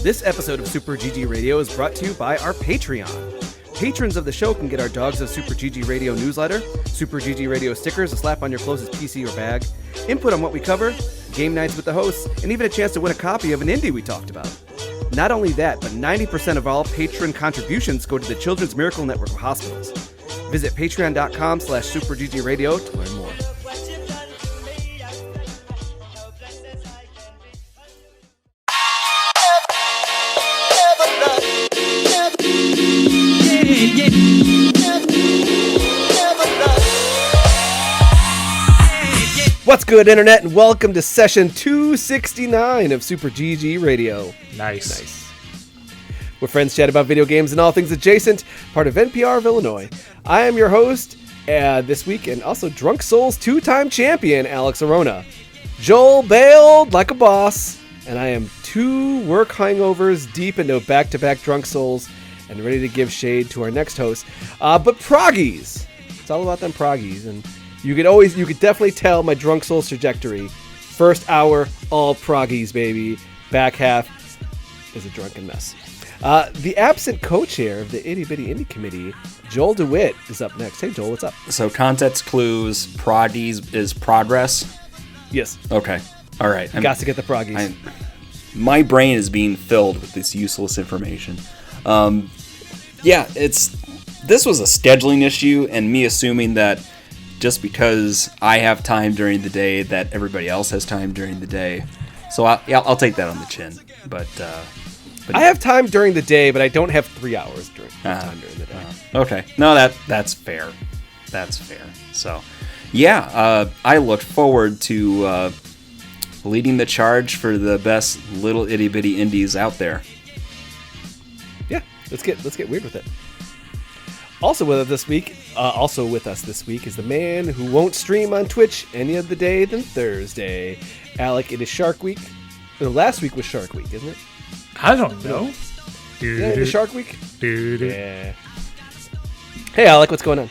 This episode of Super GG Radio is brought to you by our Patreon. Patrons of the show can get our Dogs of Super GG Radio newsletter, Super GG Radio stickers, a slap on your closest PC or bag, input on what we cover, game nights with the hosts, and even a chance to win a copy of an indie we talked about. Not only that, but 90% of all patron contributions go to the Children's Miracle Network of Hospitals. Visit patreon.com/superggradio to learn more. What's good, Internet, and welcome to session 269 of Super GG Radio. Nice. Where friends chat about video games and all things adjacent, part of NPR of Illinois. I am your host this week, and also Drunk Souls two-time champion, Alex Arona. Joel bailed like a boss, and I am 2 work hangovers deep into back-to-back Drunk Souls, and ready to give shade to our next host. But Proggies! It's all about them Proggies, and you could definitely tell my Drunk Souls trajectory. First hour, all Proggies, baby. Back half is a drunken mess. The absent co-chair of the Itty Bitty Indie Committee, Joel DeWitte, is up next. Hey, Joel, what's up? So context clues, Proggies is progress? Yes. Okay. All right. Got to get the Proggies. My brain is being filled with this useless information. This was a scheduling issue, and me assuming that just because I have time during the day, that everybody else has time during the day. So I'll take that on the chin. But I have time during the day, but I don't have 3 hours time during the day. Okay. No, that's fair. That's fair. So, yeah, I look forward to leading the charge for the best little itty bitty indies out there. Yeah, let's get weird with it. Also with us this week is the man who won't stream on Twitch any other day than Thursday. Alec, it is Shark Week. No, last week was Shark Week, isn't it? I don't know. Yeah, it is Shark Week? Yeah. Hey, Alec, what's going on?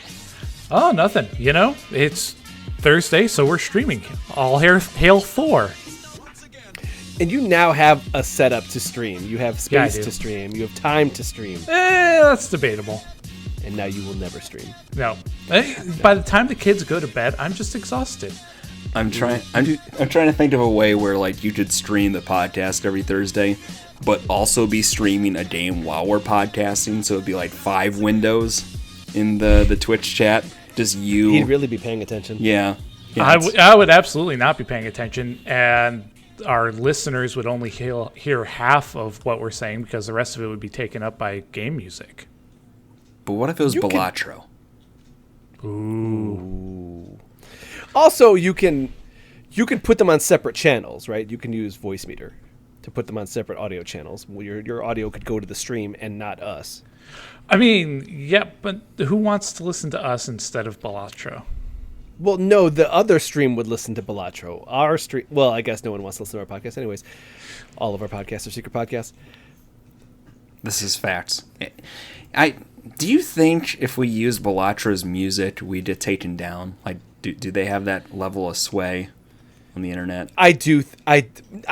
Oh, nothing. You know, it's Thursday, so we're streaming. All hail Thor. And you now have a setup to stream. You have space to stream. You have time to stream. That's debatable. And now you will never stream. No. By the time the kids go to bed, I'm just exhausted. I'm trying to think of a way where like you could stream the podcast every Thursday, but also be streaming a game while we're podcasting. So it'd be like 5 windows in the Twitch chat. Just you. He'd really be paying attention. Yeah. I would absolutely not be paying attention, and our listeners would only hear half of what we're saying because the rest of it would be taken up by game music. But what if it was Balatro? Ooh. Also, you can put them on separate channels, right? You can use Voice Meter to put them on separate audio channels. Your audio could go to the stream and not us. I mean, yeah, but who wants to listen to us instead of Balatro? Well, no, the other stream would listen to Balatro. Our stream, well, I guess no one wants to listen to our podcast anyways. All of our podcasts are secret podcasts. This is facts. Do you think if we use Balatro's music, we'd get taken down? Like, do they have that level of sway on the internet? I do. I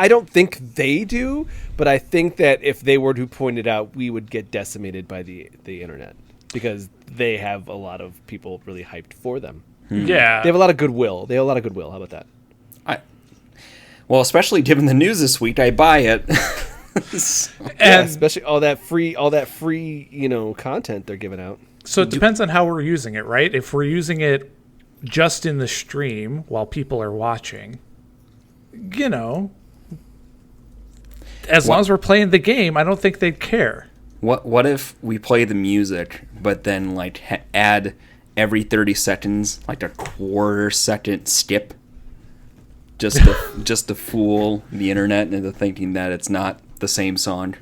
don't think they do, but I think that if they were to point it out, we would get decimated by the internet because they have a lot of people really hyped for them. Yeah. They have a lot of goodwill. How about that? Well, especially given the news this week, I buy it. And especially all that free, content they're giving out. So it depends on how we're using it, right? If we're using it just in the stream while people are watching, as long as we're playing the game, I don't think they'd care. What if we play the music, but then like add every 30 seconds like a quarter-second skip, just to fool the internet into thinking that it's not the same song?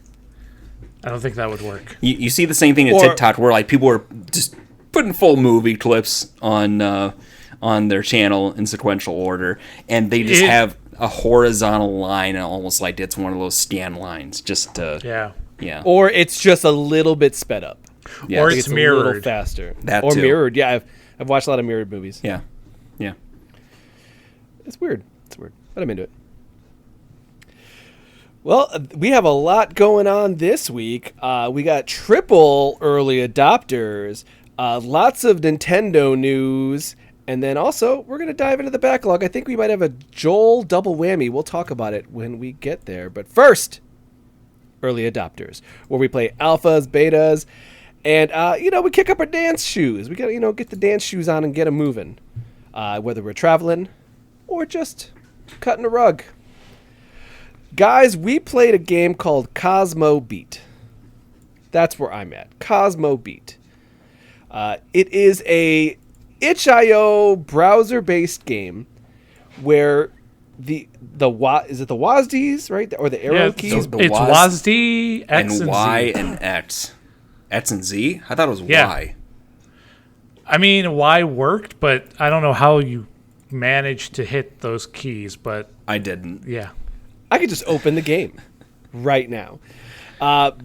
I don't think that would work. You see the same thing in TikTok where like people are just putting full movie clips on their channel in sequential order, and they just have a horizontal line, and almost like it's one of those scan lines, just to yeah. Or it's just a little bit sped up. Yeah. Or it's mirrored. A little faster. That or too. Mirrored. Yeah, I've watched a lot of mirrored movies. Yeah. It's weird, but I'm into it. Well, we have a lot going on this week. We got triple early adopters, lots of Nintendo news, and then also we're going to dive into the backlog. I think we might have a Joel double whammy. We'll talk about it when we get there. But first, early adopters, where we play alphas, betas, and, we kick up our dance shoes. We got to, get the dance shoes on and get them moving, whether we're traveling or just cutting a rug. Guys, we played a game called Cosmobeat. That's where I'm at. Cosmobeat. It is a itch.io browser-based game where is it the WASDs, right? Or the arrow keys? It's WASD, X, and and Y Z. and X. X and Z? I thought it was Y. I mean, Y worked, but I don't know how you managed to hit those keys, but... I didn't. Yeah. I could just open the game right now.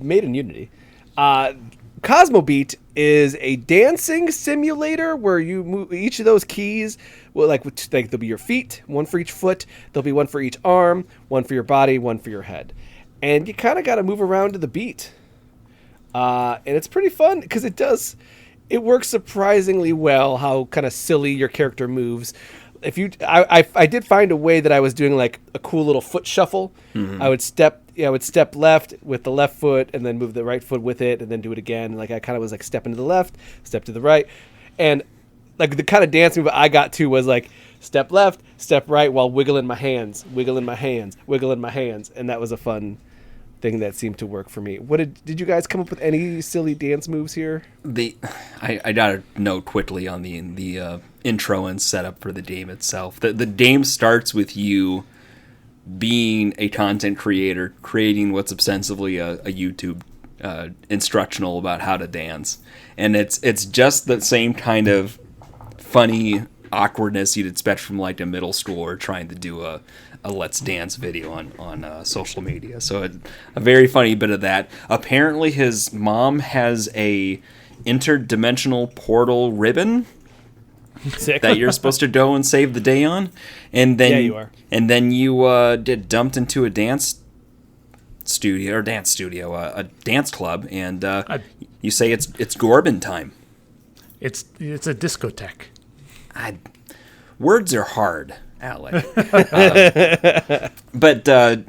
Made in Unity. Cosmobeat is a dancing simulator where you move each of those keys. Well, like there'll be your feet, one for each foot. There'll be one for each arm, one for your body, one for your head, and you kind of got to move around to the beat. And it's pretty fun because it works surprisingly well. How kind of silly your character moves. I did find a way that I was doing like a cool little foot shuffle. Mm-hmm. I would step left with the left foot and then move the right foot with it and then do it again. Like I kind of was like stepping to the left, step to the right. And like the kind of dance move I got to was like step left, step right while wiggling my hands. And that was a fun thing that seemed to work for me. Did you guys come up with any silly dance moves here? I gotta note quickly on the intro and setup for the game itself. The game starts with you being a content creator, creating what's ostensibly a YouTube instructional about how to dance, and it's just the same kind of funny awkwardness you'd expect from like a middle schooler trying to do a Let's Dance video on social media. So a very funny bit of that. Apparently his mom has a interdimensional portal ribbon Sick. that you're supposed to go and save the day on. And then you are. And then you get dumped into a dance studio, a dance club, and you say it's Gorbin time. It's a discotheque. Words are hard, Alec. But the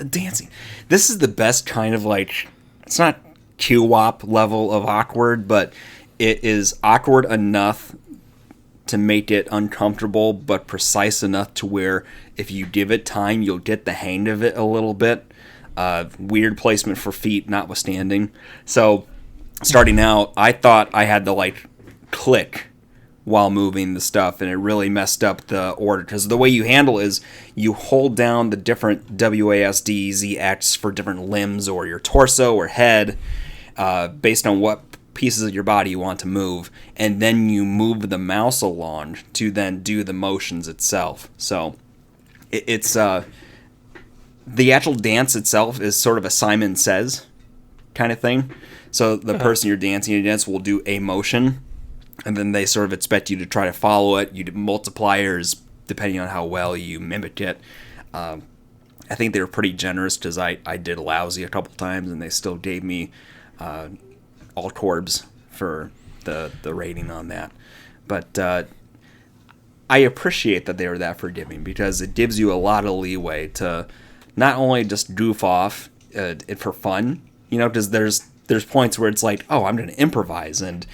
dancing. This is the best kind of like, it's not Q-wop level of awkward, but it is awkward enough to make it uncomfortable, but precise enough to where if you give it time, you'll get the hang of it a little bit. Weird placement for feet notwithstanding. So starting out, I thought I had to like click while moving the stuff, and it really messed up the order, because the way you handle is you hold down the different WASD, ZX for different limbs or your torso or head based on what pieces of your body you want to move, and then you move the mouse along to then do the motions itself. So it's the actual dance itself is sort of a Simon Says kind of thing. So the person you're dancing against will do a motion, and then they sort of expect you to try to follow it. You do multipliers depending on how well you mimic it. I think they were pretty generous because I did lousy a couple times, and they still gave me all corbs for the rating on that. But I appreciate that they were that forgiving, because it gives you a lot of leeway to not only just goof off it for fun, because there's points where it's like, oh, I'm going to improvise and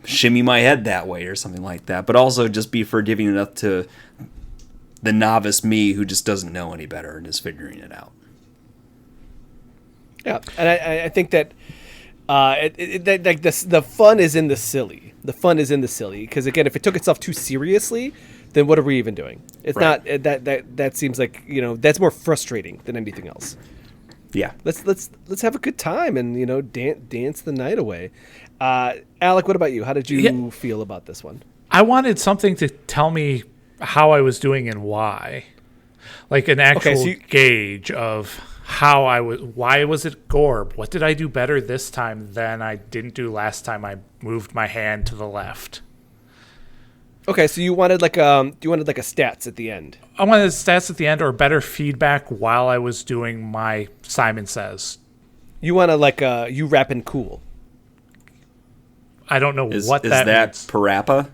shimmy my head that way or something like that, but also just be forgiving enough to the novice me who just doesn't know any better and is figuring it out. Yeah, and I think that the fun is in the silly. The fun is in the silly, because again, if it took itself too seriously, then what are we even doing? It's right. Not that seems like that's more frustrating than anything else. Yeah, let's have a good time and dance the night away. Alec, what about you? How did you feel about this one? I wanted something to tell me how I was doing and why, like an actual gauge of how I was. Why was it Gorb? What did I do better this time than I didn't do last time I moved my hand to the left? Okay, so you wanted like a stats at the end. I wanted stats at the end or better feedback while I was doing my Simon Says. You want to like you rapping cool. I don't know what that means. Is that Parappa?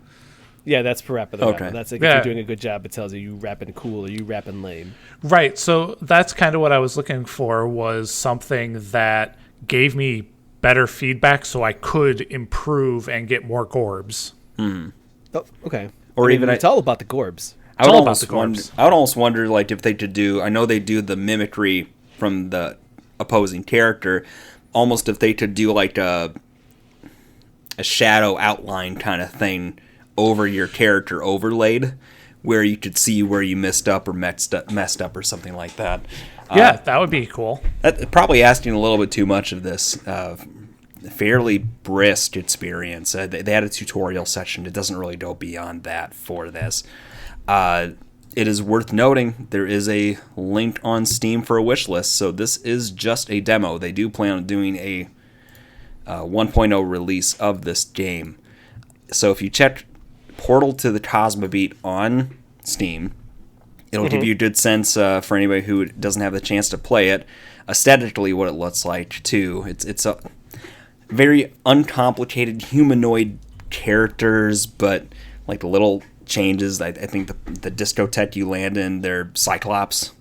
Yeah, that's Parappa the Okay. Rapper. That's like if you're doing a good job, it tells you rapping cool or you rapping lame. Right. So that's kind of what I was looking for, was something that gave me better feedback so I could improve and get more gorbs. Oh, okay. Or it's all about the gorbs. I would almost wonder like if they could do. I know they do the mimicry from the opposing character. Almost if they could do like a shadow outline kind of thing over your character overlaid, where you could see where you messed up or messed up or something like that. Yeah, that would be cool. That probably asking a little bit too much of this fairly brisk experience. They had a tutorial section. It doesn't really go beyond that for this. It is worth noting there is a link on Steam for a wish list, so this is just a demo. They do plan on doing a 1.0 release of this game. So if you check Portal to the Cosmobeat on Steam, it'll give you a good sense for anybody who doesn't have the chance to play it, aesthetically what it looks like too. It's a very uncomplicated humanoid characters, but like the little changes. I think the discotheque you land in, they're Cyclops.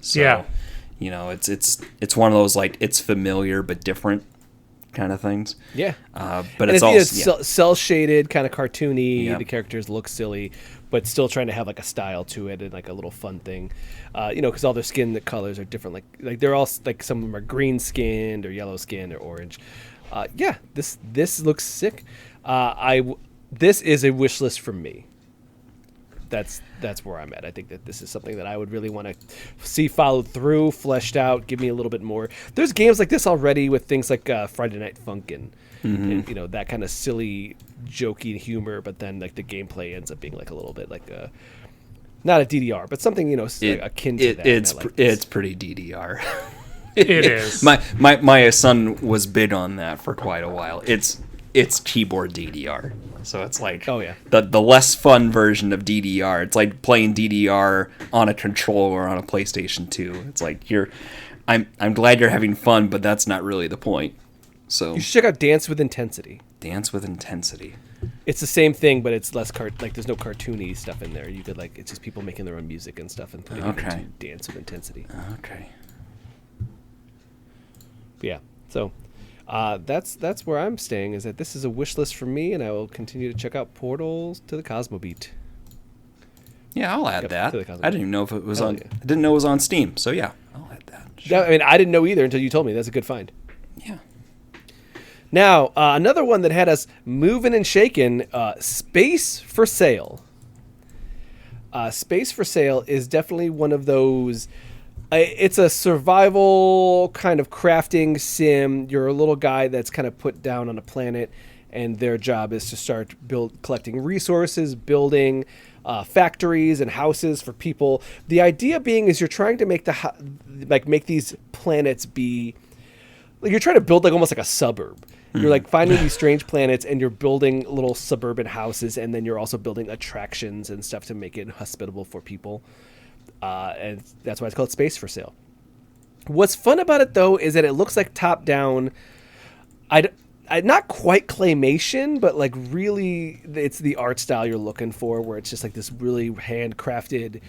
So, yeah, it's one of those like it's familiar but different kind of things. Yeah, but it's all cell shaded, kind of cartoony. Yeah. The characters look silly, but still trying to have like a style to it and like a little fun thing. Because all their skin colors are different. Like they're all like some of them are green skinned or yellow skinned or orange. This looks sick. This is a wish list for me. That's where I'm at. I think that this is something that I would really want to see followed through, fleshed out, give me a little bit more. There's games like this already with things like Friday Night Funkin', and that kind of silly, jokey humor, but then like the gameplay ends up being like a little bit like not a DDR, but something akin to that. It's pretty DDR. It is. My son was big on that for quite a while. It's keyboard DDR. So it's like the less fun version of DDR. It's like playing DDR on a controller on a PlayStation 2. It's like I'm glad you're having fun, but that's not really the point. So you should check out Dance with Intensity. Dance with Intensity. It's the same thing, but it's less there's no cartoony stuff in there. You could it's just people making their own music and stuff and putting it into Dance with Intensity. Okay. But yeah. So that's where I'm staying, is that this is a wish list for me, and I will continue to check out Portals to the Cosmobeat. Yeah, I'll add that. I didn't even know if it was on. I didn't know it was on Steam. So yeah, I'll add that. Sure. I didn't know either until you told me. That's a good find. Yeah. Now another one that had us moving and shaking. Space for Sale. Space for Sale is definitely one of those. It's a survival kind of crafting sim. You're a little guy that's kind of put down on a planet, and their job is to start collecting resources, building factories and houses for people. The idea being is you're trying to make make these planets be like you're trying to build like almost like a suburb. You're like finding these strange planets, and you're building little suburban houses, and then you're also building attractions and stuff to make it hospitable for people. And that's why it's called Space for Sale. What's fun about it, though, is that it looks like top-down. Not quite claymation, but like really, it's the art style you're looking for, where it's just like this really handcrafted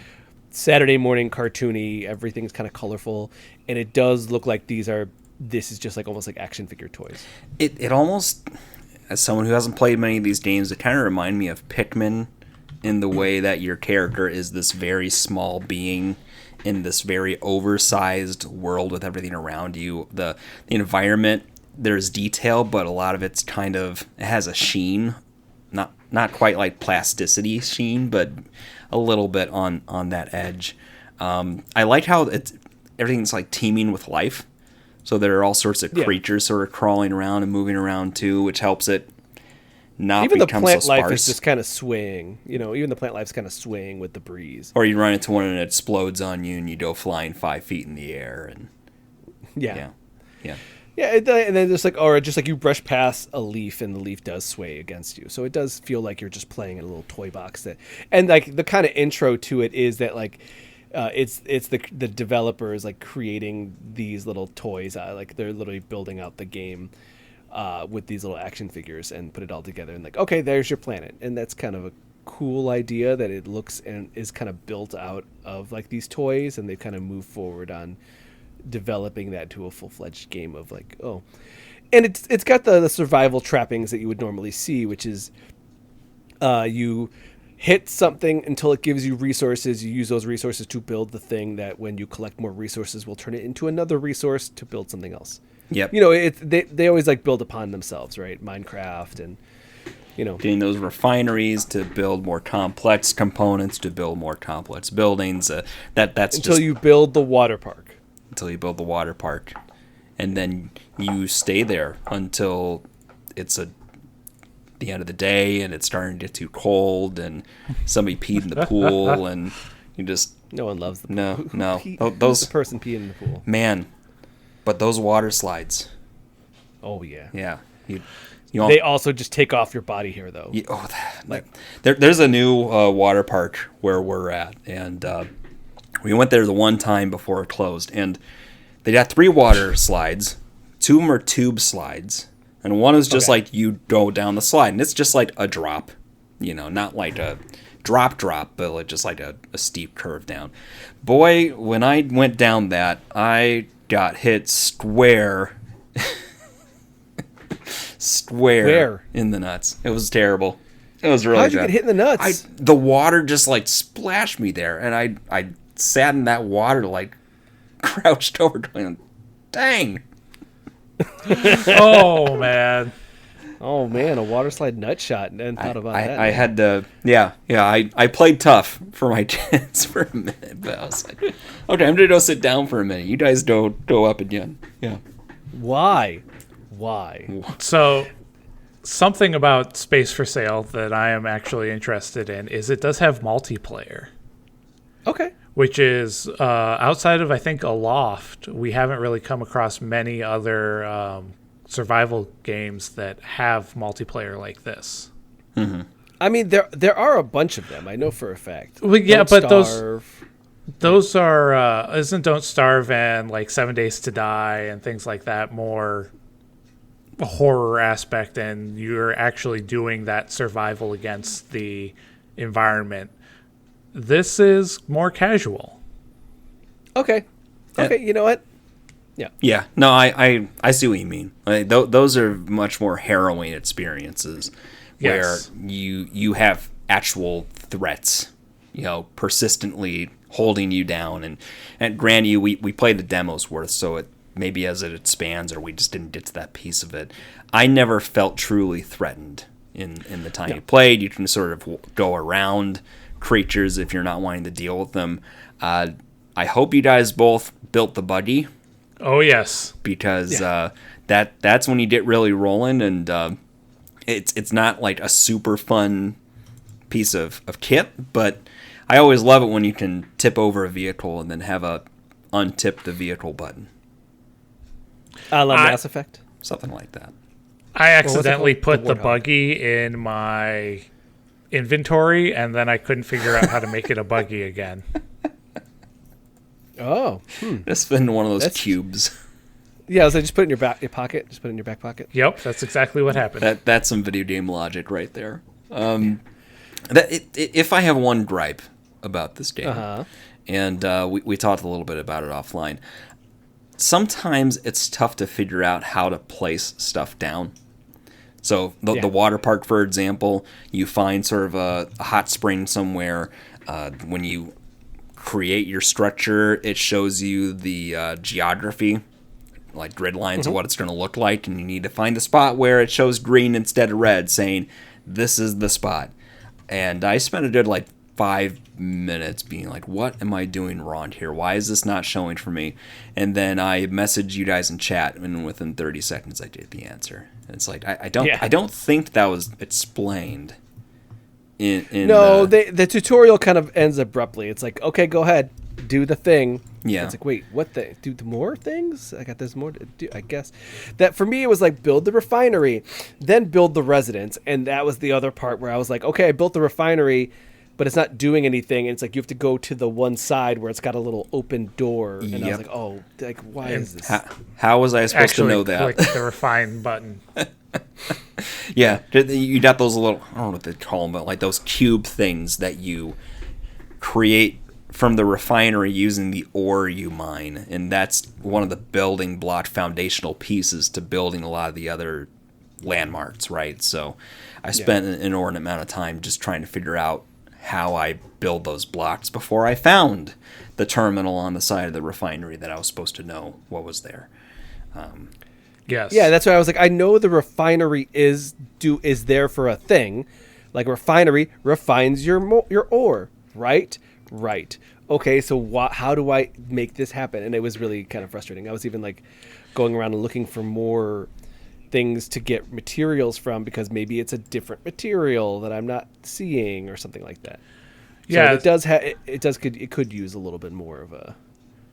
Saturday morning cartoony. Everything's kind of colorful, and it does look like this is just like almost like action figure toys. It almost, as someone who hasn't played many of these games, it kind of reminds me of Pikmin. In the way that your character is this very small being in this very oversized world with everything around you. The environment, there's detail, but a lot of it's it has a sheen, not quite like plasticity sheen, but a little bit on that edge. I like how everything's like teeming with life. So there are all sorts of creatures sort of crawling around and moving around too, which helps it not even become the plant so life sparse. is just kind of swaying. Even the plant life's kind of swaying with the breeze. Or you run into one and it explodes on you, and you go flying 5 feet in the air. And yeah. Yeah, and then just like, or just like you brush past a leaf and the leaf does sway against you. So it does feel like you're just playing in a little toy box. And like the kind of intro to it is that like it's the developers like creating these little toys. Like they're literally building out the game with these little action figures and put it all together. And like, okay, there's your planet. And that's kind of a cool idea that it looks and is kind of built out of like these toys, and they kind of move forward on developing that to a full-fledged game of like, oh, and it's got the survival trappings that you would normally see, which is you hit something until it gives you resources. You use those resources to build the thing that when you collect more resources will turn it into another resource to build something else. Yep. You know, they always like build upon themselves, right? Minecraft and, you know, getting those refineries to build more complex components, to build more complex buildings. That's until you build the water park. Until you build the water park, and then you stay there until it's the end of the day and it's starting to get too cold and somebody peed in the pool and you just no one loves the pool. No. Those the person peeing in the pool, man. But those water slides, oh yeah, yeah. They also just take off your body hair though. There's a new water park where we're at, and we went there the one time before it closed, and they got 3 water slides. 2 of them are tube slides, and one is just like you go down the slide, and it's just like a drop, you know, not like a drop, but like just like a steep curve down. Boy, when I went down that, I got hit square Where? In the nuts. It was terrible. It was really bad. How'd you get hit in the nuts? The water just like splashed me there, and I sat in that water like crouched over going, dang. Oh man, a water slide nut shot, and thought about that. I had to, I played tough for my chance for a minute, but I was like, okay, I'm gonna go sit down for a minute. You guys go up again. Yeah. Why? So something about Space for Sale that I am actually interested in is it does have multiplayer. Okay. Which is outside of, I think, Aloft, we haven't really come across many other survival games that have multiplayer like this. Mm-hmm. I mean, there are a bunch of them. I know for a fact. Well, yeah, Don't but Starve. those are isn't Don't Starve and like 7 Days to Die and things like that more horror aspect, and you're actually doing that survival against the environment. This is more casual. Okay, you know what? Yeah. Yeah. No, I see what you mean. Like, those are much more harrowing experiences where you have actual threats, you know, persistently holding you down. And granted, we played the demos worth, so it maybe as it expands, or we just didn't get to that piece of it. I never felt truly threatened in the time you played. You can sort of go around creatures if you're not wanting to deal with them. I hope you guys both built the buggy. Oh yes, because that's when you get really rolling, and it's not like a super fun piece of kit, but I always love it when you can tip over a vehicle and then have a untip the vehicle button. I love Mass Effect. Something like that. I accidentally put the buggy in my inventory, and then I couldn't figure out how to make it a buggy again. Oh. Just fit into one of those cubes. Yeah, so just put it in your back pocket. Just put it in your back pocket. Yep, that's exactly what happened. That's some video game logic right there. If I have one gripe about this game, and we talked a little bit about it offline, sometimes it's tough to figure out how to place stuff down. So the water park, for example, you find sort of a hot spring somewhere. When you create your structure, it shows you the geography, like grid lines of what it's going to look like, and you need to find a spot where it shows green instead of red, saying this is the spot. And I spent a good 5 minutes being like, what am I doing wrong here? Why is this not showing for me? And then I messaged you guys in chat, and within 30 seconds I get the answer. It's like I don't think that was explained No, the tutorial kind of ends abruptly. It's like, okay, go ahead, do the thing. Yeah. It's like, wait, what the? Do more things? I got this more to do. I guess that for me it was like build the refinery, then build the residence, and that was the other part where I was like, okay, I built the refinery, but it's not doing anything. And it's like you have to go to the one side where it's got a little open door, and I was like, oh, like why is this? How was I supposed to know that? Click the refine button. Yeah, you got those little, I don't know what they call them, but like those cube things that you create from the refinery using the ore you mine. And that's one of the building block foundational pieces to building a lot of the other landmarks, right? So I spent an inordinate amount of time just trying to figure out how I build those blocks before I found the terminal on the side of the refinery that I was supposed to know what was there. Yes. Yeah, that's why I was like, I know the refinery is there for a thing, like refinery refines your ore, right? Right. Okay, so how do I make this happen? And it was really kind of frustrating. I was even like going around and looking for more things to get materials from because maybe it's a different material that I'm not seeing or something like that. So yeah, it could use a little bit more of a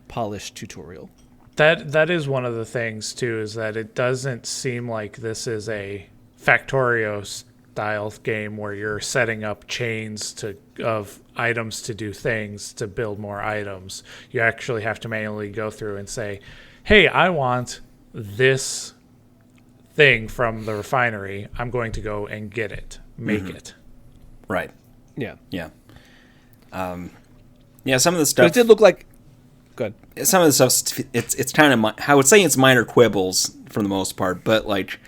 polished tutorial. That is one of the things too, is that it doesn't seem like this is a Factorio style game where you're setting up chains of items to do things to build more items. You actually have to manually go through and say, hey, I want this thing from the refinery. I'm going to go and get it, make it. Right. Yeah. Yeah. Yeah, some of the stuff... But it did look like... Good. Some of the stuff, it's kind of, I would say it's minor quibbles for the most part, but like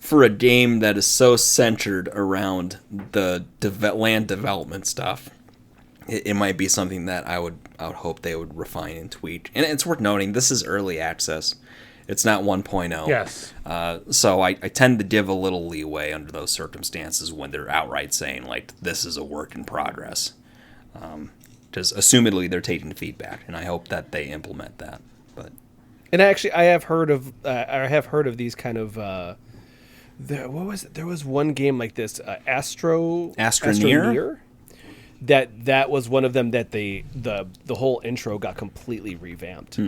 for a game that is so centered around the land development stuff, it might be something that I would hope they would refine and tweak. And it's worth noting, this is early access. It's not 1.0. Yes. So I tend to give a little leeway under those circumstances when they're outright saying, like, this is a work in progress. Because assumedly they're taking feedback, and I hope that they implement that. But I have heard of these kind of there was one game like this, Astroneer. That was one of them that the whole intro got completely revamped.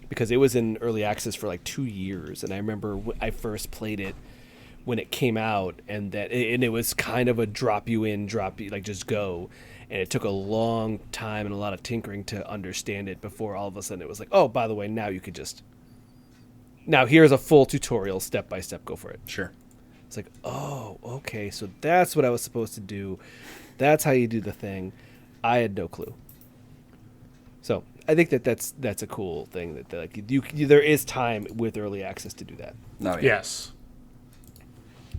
Because it was in early access for like 2 years, and I remember I first played it when it came out, and it was kind of a drop you like just go. And it took a long time and a lot of tinkering to understand it before all of a sudden it was like, oh, by the way, now here's a full tutorial, step by step, go for it. Sure. It's like, oh, okay, so that's what I was supposed to do. That's how you do the thing. I had no clue. So I think that's a cool thing that like there is time with early access to do that. Oh, yeah. Yes.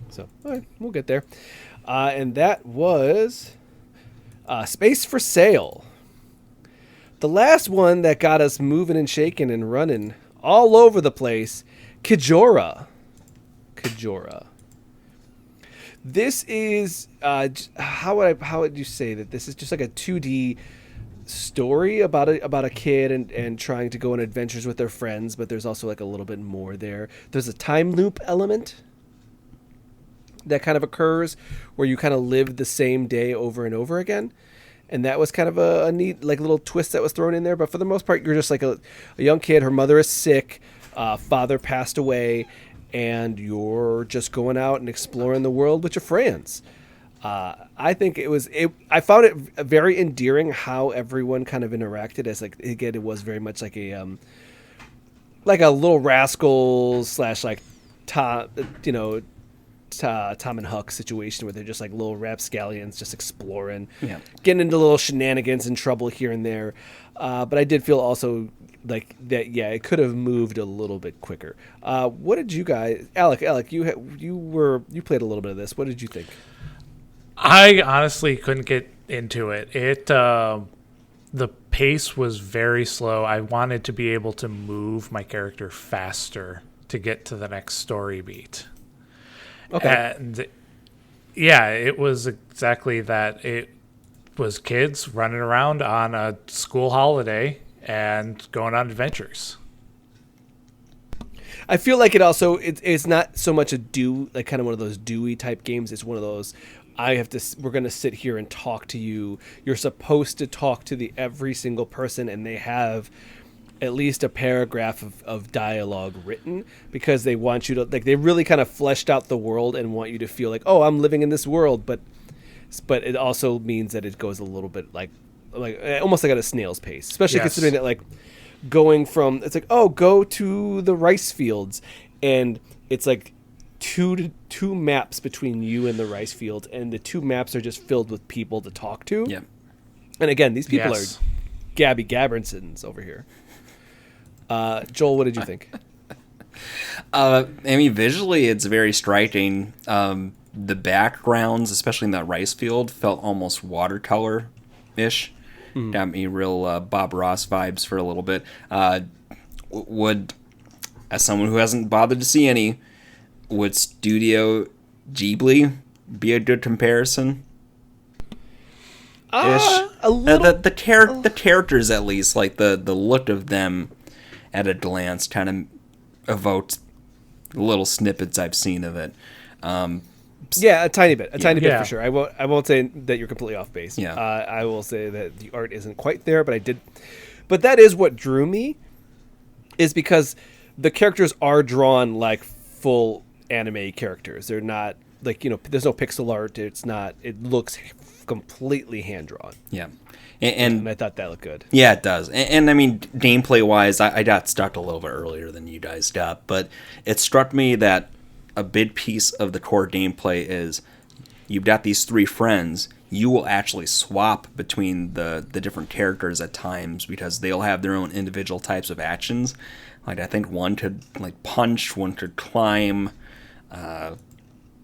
So all right, we'll get there. And that was... Space for Sale. The last one that got us moving and shaking and running all over the place. Kejora. This is how would you say that this is just like a 2D story about a kid and trying to go on adventures with their friends, but there's also like a little bit more there. There's a time loop element that kind of occurs where you kind of live the same day over and over again. And that was kind of a neat like little twist that was thrown in there. But for the most part, you're just like a young kid. Her mother is sick. Father passed away. And you're just going out and exploring the world with your friends. I think I found it very endearing how everyone kind of interacted as like, again, it was very much like a Little Rascals / like Tom and Huck situation where they're just like little rapscallions just exploring, getting into little shenanigans and trouble here and there. But I did feel also like that, it could have moved a little bit quicker. What did you guys, Alec, you played a little bit of this. What did you think? I honestly couldn't get into it. The pace was very slow. I wanted to be able to move my character faster to get to the next story beat. Okay. And it was exactly that. It was kids running around on a school holiday and going on adventures. I feel like it's not so much kind of one of those Dewey type games. It's one of those we're going to sit here and talk to you. You're supposed to talk to every single person, and they have at least a paragraph of dialogue written because they want you to, like, they really kind of fleshed out the world and want you to feel like, oh, I'm living in this world. But it also means that it goes a little bit like almost like at a snail's pace, especially considering that, like, going from, it's like, oh, go to the rice fields, and it's like two maps between you and the rice fields, and the 2 maps are just filled with people to talk to. Yeah. And again, these people are Gabby Gabrinsons over here. Joel, what did you think? I mean, visually, it's very striking. The backgrounds, especially in that rice field, felt almost watercolor-ish. Got me real Bob Ross vibes for a little bit. Would, as someone who hasn't bothered to see any, would Studio Ghibli be a good comparison? A little. The characters, at least, like the look of them at a glance, kind of evoked little snippets I've seen of it. Yeah, a tiny bit for sure. I won't say that you're completely off base. Yeah. I will say that the art isn't quite there, but that is what drew me, is because the characters are drawn like full anime characters. They're not like, there's no pixel art. It looks completely hand drawn. Yeah. And I thought that looked good. Yeah, it does. And I mean, gameplay wise, I got stuck a little bit earlier than you guys got, but it struck me that a big piece of the core gameplay is you've got these 3 friends. You will actually swap between the different characters at times because they'll have their own individual types of actions. Like, I think one could, like, punch, one could climb. The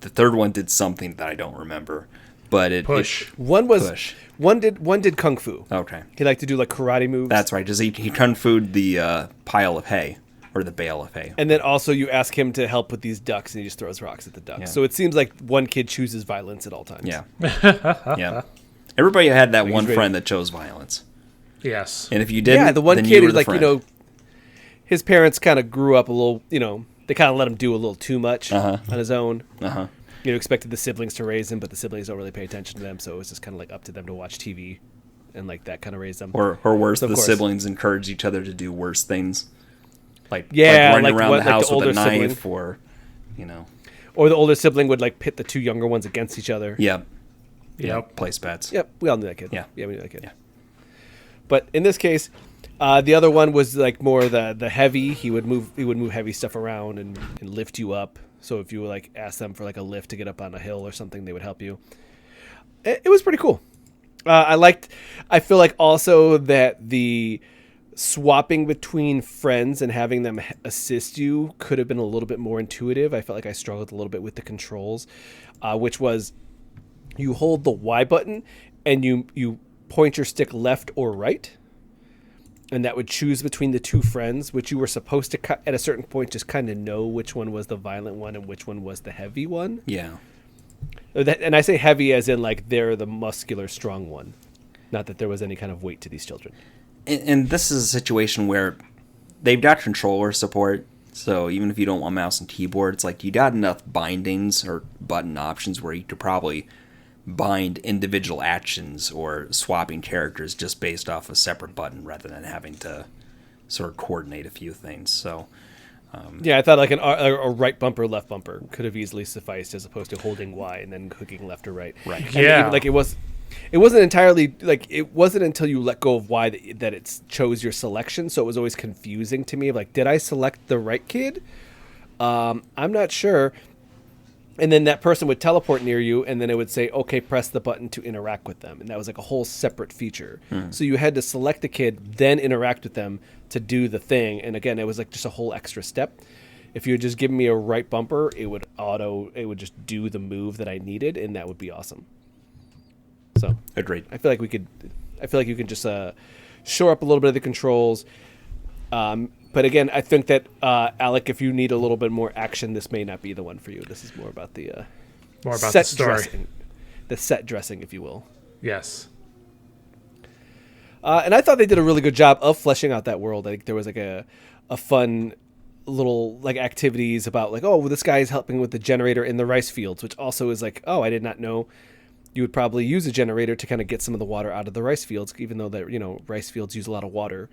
third one did something that I don't remember. But push. One was push. One did kung fu. Okay. He liked to do like karate moves. That's right. He kung fu'd the pile of hay, or the bale of hay. And then also you ask him to help with these ducks, and he just throws rocks at the ducks. Yeah. So it seems like one kid chooses violence at all times. Yeah. Yeah. Everybody had that one friend that chose violence. Yes. And if you didn't, yeah, the one then kid you were who, the like, friend. his parents kind of grew up a little, they kind of let him do a little too much on his own. Uh-huh. Expected the siblings to raise him, but the siblings don't really pay attention to them, so it was just kind of like up to them to watch TV and like that kind of raise them. Or worse, So, of the course. siblings encourage each other to do worse things. Like like running around the house the with a older knife sibling. or, Or the older sibling would like pit the 2 younger ones against each other. Yep. Yep. Place bets. Yep, we all knew that kid. Yeah. We knew that kid. Yeah. But in this case, the other one was like more the heavy. He would move heavy stuff around and lift you up. So if you like ask them for like a lift to get up on a hill or something, they would help you. It was pretty cool. I feel like also that the swapping between friends and having them assist you could have been a little bit more intuitive. I felt like I struggled a little bit with the controls, which was you hold the Y button and you point your stick left or right, and that would choose between the 2 friends, which you were supposed to, at a certain point, just kind of know which one was the violent one and which one was the heavy one. Yeah. And I say heavy as in, like, they're the muscular, strong one. Not that there was any kind of weight to these children. And this is a situation where they've got controller support, so even if you don't want mouse and keyboard, it's like you got enough bindings or button options where you could probably bind individual actions or swapping characters just based off a separate button rather than having to sort of coordinate a few things. So yeah, I thought like a right bumper, left bumper could have easily sufficed as opposed to holding Y and then clicking left or right. Right. And Yeah. like it wasn't entirely like, it wasn't until you let go of Y that it chose your selection. So it was always confusing to me. Like, did I select the right kid? I'm not sure. And then that person would teleport near you, and then it would say, okay, press the button to interact with them. And that was like a whole separate feature. So you had to select the kid, then interact with them to do the thing. And again, it was like just a whole extra step. If you had just given me a right bumper, it would just do the move that I needed, and that would be awesome. So Agreed. I feel like you can just shore up a little bit of the controls. But again, I think that, Alec, if you need a little bit more action, this may not be the one for you. This is more about the the story. dressing, the set dressing, if you will. Yes. And I thought they did a really good job of fleshing out that world. I think there was like a fun little like activities about like, oh, well, this guy is helping with the generator in the rice fields, which also is like, oh, I did not know you would probably use a generator to kind of get some of the water out of the rice fields, even though that, rice fields use a lot of water.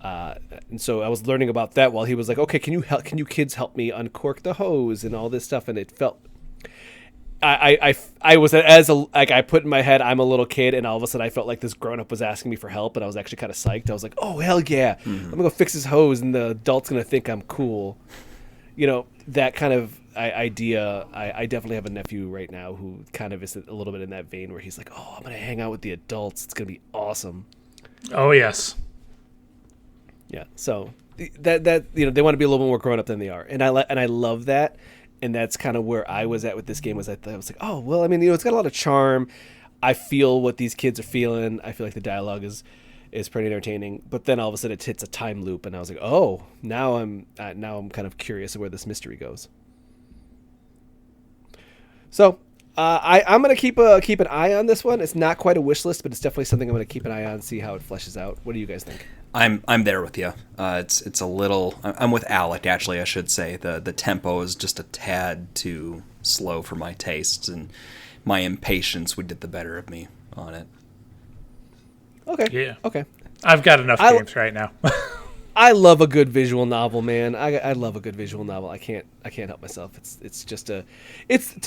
And so I was learning about that while he was like, okay, can you kids help me uncork the hose and all this stuff? And it felt, I was I put in my head, I'm a little kid, and all of a sudden I felt like this grown up was asking me for help, and I was actually kind of psyched. I was like, oh, hell yeah. I'm gonna go fix his hose, and the adult's gonna think I'm cool. That kind of idea. I definitely have a nephew right now who kind of is a little bit in that vein where he's like, oh, I'm gonna hang out with the adults. It's gonna be awesome. Oh yes. Yeah. So that they want to be a little bit more grown up than they are, and I love that. And that's kind of where I was at with this game. I was like, oh, well, I mean, it's got a lot of charm. I feel what these kids are feeling. I feel like the dialogue is pretty entertaining. But then all of a sudden it hits a time loop, and I was like, oh, now I'm kind of curious of where this mystery goes. So I'm gonna keep an eye on this one. It's not quite a wish list, but it's definitely something I'm gonna keep an eye on, see how it fleshes out. What do you guys think? I'm there with you. It's a little. I'm with Alec, actually. I should say the tempo is just a tad too slow for my tastes, and my impatience would get the better of me on it. Okay. Yeah. Okay. I've got enough games right now. I love a good visual novel, man. I love a good visual novel. I can't help myself. It's just to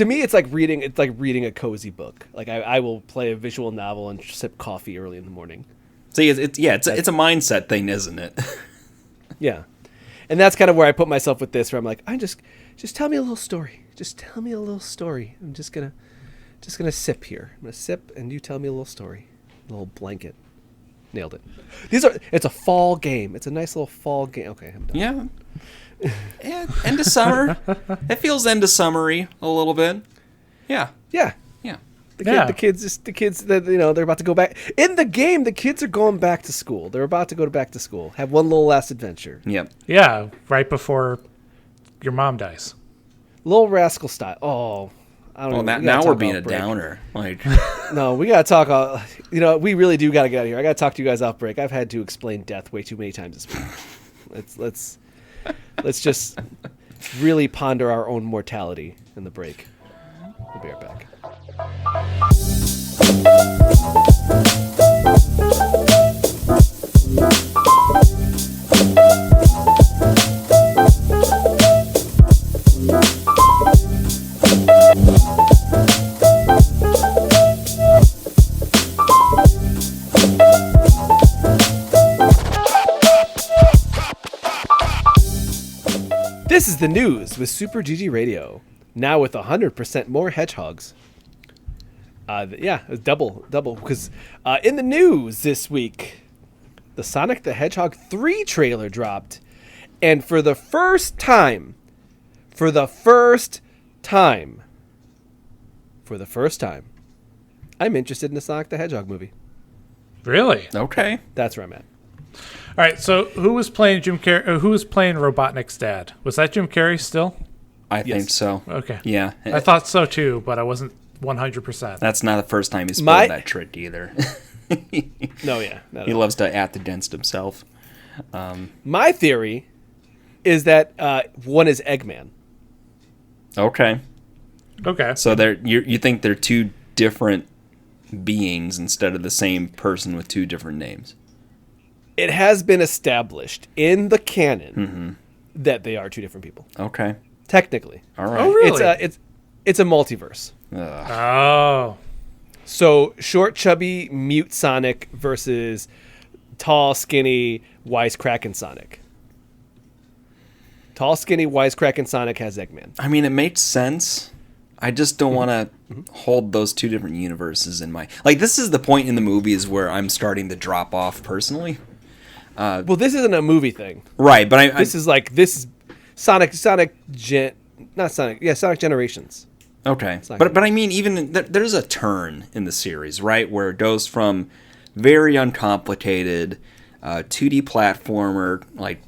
me it's like reading a cozy book. Like I will play a visual novel and sip coffee early in the morning. See, it's a mindset thing, isn't it? Yeah, and that's kind of where I put myself with this, where I'm like, just tell me a little story. Just tell me a little story. I'm just gonna sip here. I'm gonna sip, and you tell me a little story. A little blanket. Nailed it. It's a fall game. It's a nice little fall game. Okay, I'm done. Yeah, end of summer. It feels end of summery a little bit. Yeah. The kids that they're about to go back in the game. The kids are going back to school. They're about to go back to school. Have one little last adventure. Yep. Yeah, right before your mom dies. Little Rascal style. Oh, I don't know. Now we're being a downer. Like, no, we gotta talk. We really do gotta get out of here. I gotta talk to you guys off break. I've had to explain death way too many times this week. Let's just really ponder our own mortality in the break. We'll be right back. This is the news with Super GG Radio. Now with 100% more hedgehogs. Double. Because in the news this week, the Sonic the Hedgehog 3 trailer dropped. And for the first time, I'm interested in the Sonic the Hedgehog movie. Really? okay. That's where I'm at. All right. So who was playing Jim Carrey? Who was playing Robotnik's dad? Was that Jim Carrey still? I think so. Okay. Yeah. I thought so too, but I wasn't 100%. That's not the first time he's pulled that trick either. No, yeah. He loves to act against himself. My theory is that one is Eggman. Okay. Okay. So you think they're two different beings instead of the same person with two different names? It has been established in the canon that they are two different people. Okay. Technically. All right. Oh, really? It's a multiverse. Ugh. Oh. So short, chubby, mute Sonic versus tall, skinny, wisecracking Sonic. Tall, skinny, wisecracking Sonic has Eggman. I mean, it makes sense. I just don't want to hold those two different universes in my... Like, this is the point in the movies where I'm starting to drop off personally. Well, this isn't a movie thing. Right, but This is Sonic Generations. Okay, but I mean, even there's a turn in the series, right, where it goes from very uncomplicated 2D platformer, like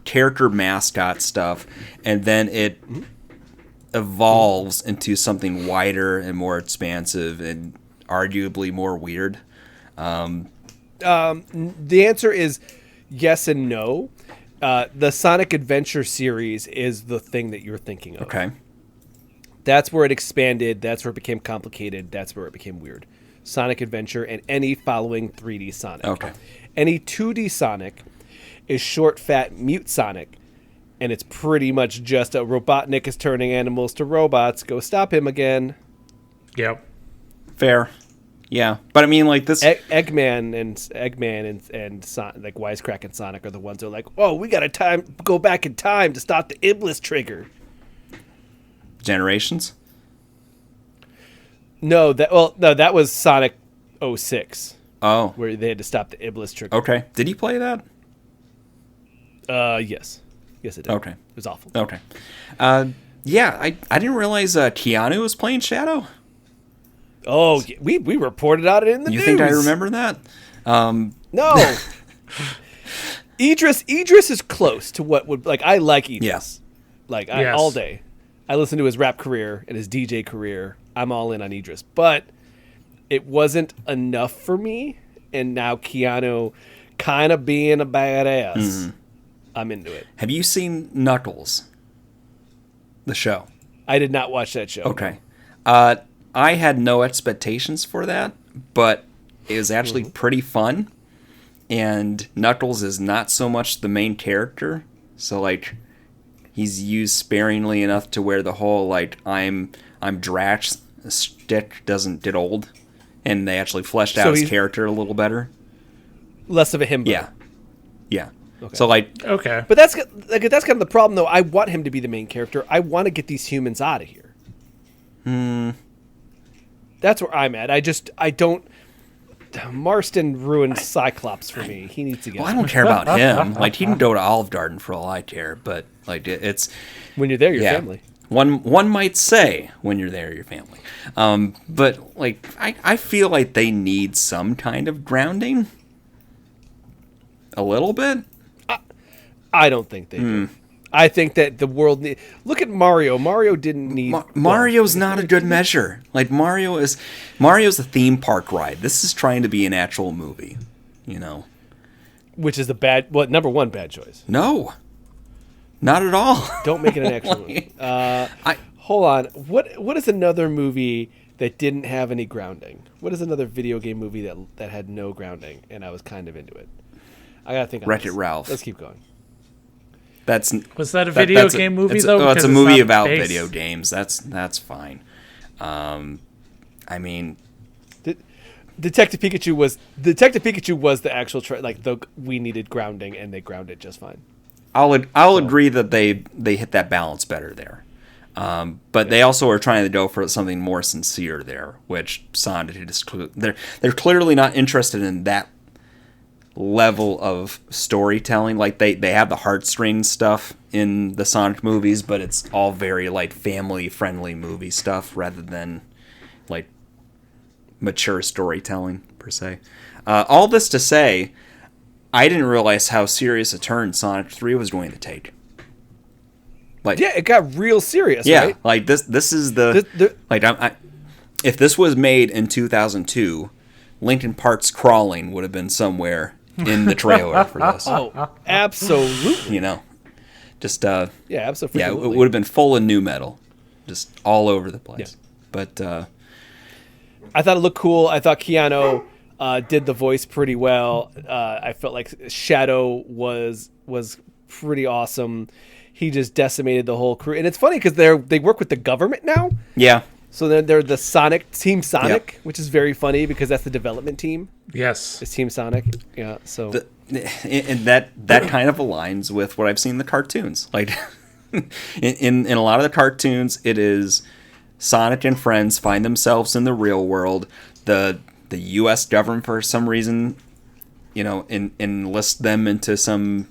character mascot stuff, and then it evolves into something wider and more expansive and arguably more weird. The answer is yes and no. The Sonic Adventure series is the thing that you're thinking of. Okay. That's where it expanded. That's where it became complicated. That's where it became weird. Sonic Adventure and any following 3D Sonic. Okay. Any 2D Sonic is short, fat, mute Sonic, and it's pretty much just a Robotnik is turning animals to robots. Go stop him again. Yep. Fair. Yeah. But I mean, like this... Eggman and Sonic, like Wisecrack and Sonic are the ones that are like, oh, we got to go back in time to stop the Iblis trigger. Generations? No, that was Sonic 06. Oh. Where they had to stop the Iblis trigger. Okay. Did he play that? Yes. Yes, it did. Okay. It was awful. Okay. Yeah, I didn't realize Keanu was playing Shadow. Oh, we reported on it in the news. You think I remember that? No. Idris is close to what would, like, I like Idris. Yes. Like, Yes. all day. I listen to his rap career and his DJ career. I'm all in on Idris. But it wasn't enough for me. And now Keanu kind of being a badass. Mm-hmm. I'm into it. Have you seen Knuckles? The show. I did not watch that show. Okay. I had no expectations for that, but it was actually pretty fun. And Knuckles is not so much the main character. So, like, he's used sparingly enough to where the whole, like, I'm Drax stick doesn't get old. And they actually fleshed out his character a little better. Less of a himbo. Yeah. Yeah. Okay. So, like... Okay. But that's kind of the problem, though. I want him to be the main character. I want to get these humans out of here. That's where I'm at. I don't... Marston ruined Cyclops for me. He needs to get... Well, I don't care about him. Like, he can go to Olive Garden for all I care, but, like, it's... When you're there, your family. One might say when you're there, your family. But, like, I feel like they need some kind of grounding. A little bit. I don't think they do. I think that the world look at Mario. Mario didn't need... Mario's not a good measure. Like, Mario's a theme park ride. This is trying to be an actual movie, you know? Which is number one bad choice. No. Not at all. Don't make it an actual movie. Hold on. What is another movie that didn't have any grounding? What is another video game movie that had no grounding and I was kind of into it? I gotta think on Wreck-It this. Ralph. Let's keep going. Was that a video game movie though? It's a movie about video games. That's fine. I mean, Detective Pikachu was the actual we needed grounding and they grounded just fine. I'll agree that they hit that balance better there. But they also are trying to go for something more sincere there, which Sonic is they're clearly not interested in that level of storytelling. Like they have the heartstrings stuff in the Sonic movies, but it's all very like family friendly movie stuff rather than like mature storytelling per se. All this to say, I didn't realize how serious a turn Sonic 3 was going to take. Like, yeah, it got real serious. Yeah, right? like this is if this was made in 2002, Linkin Park's "Crawling" would have been somewhere in the trailer for this. Oh, absolutely. You know, just yeah, absolutely. Yeah, it would have been full of nu metal, just all over the place. Yeah. But I thought it looked cool. I thought Keanu did the voice pretty well. I felt like Shadow was pretty awesome. He just decimated the whole crew, and it's funny because they work with the government now. Yeah. So then they're the Team Sonic, which is very funny because that's the development team. Yes, it's Team Sonic. Yeah. So and that kind of aligns with what I've seen in the cartoons. Like in a lot of the cartoons, it is Sonic and friends find themselves in the real world. The U.S. government, for some reason, you know, enlist them into some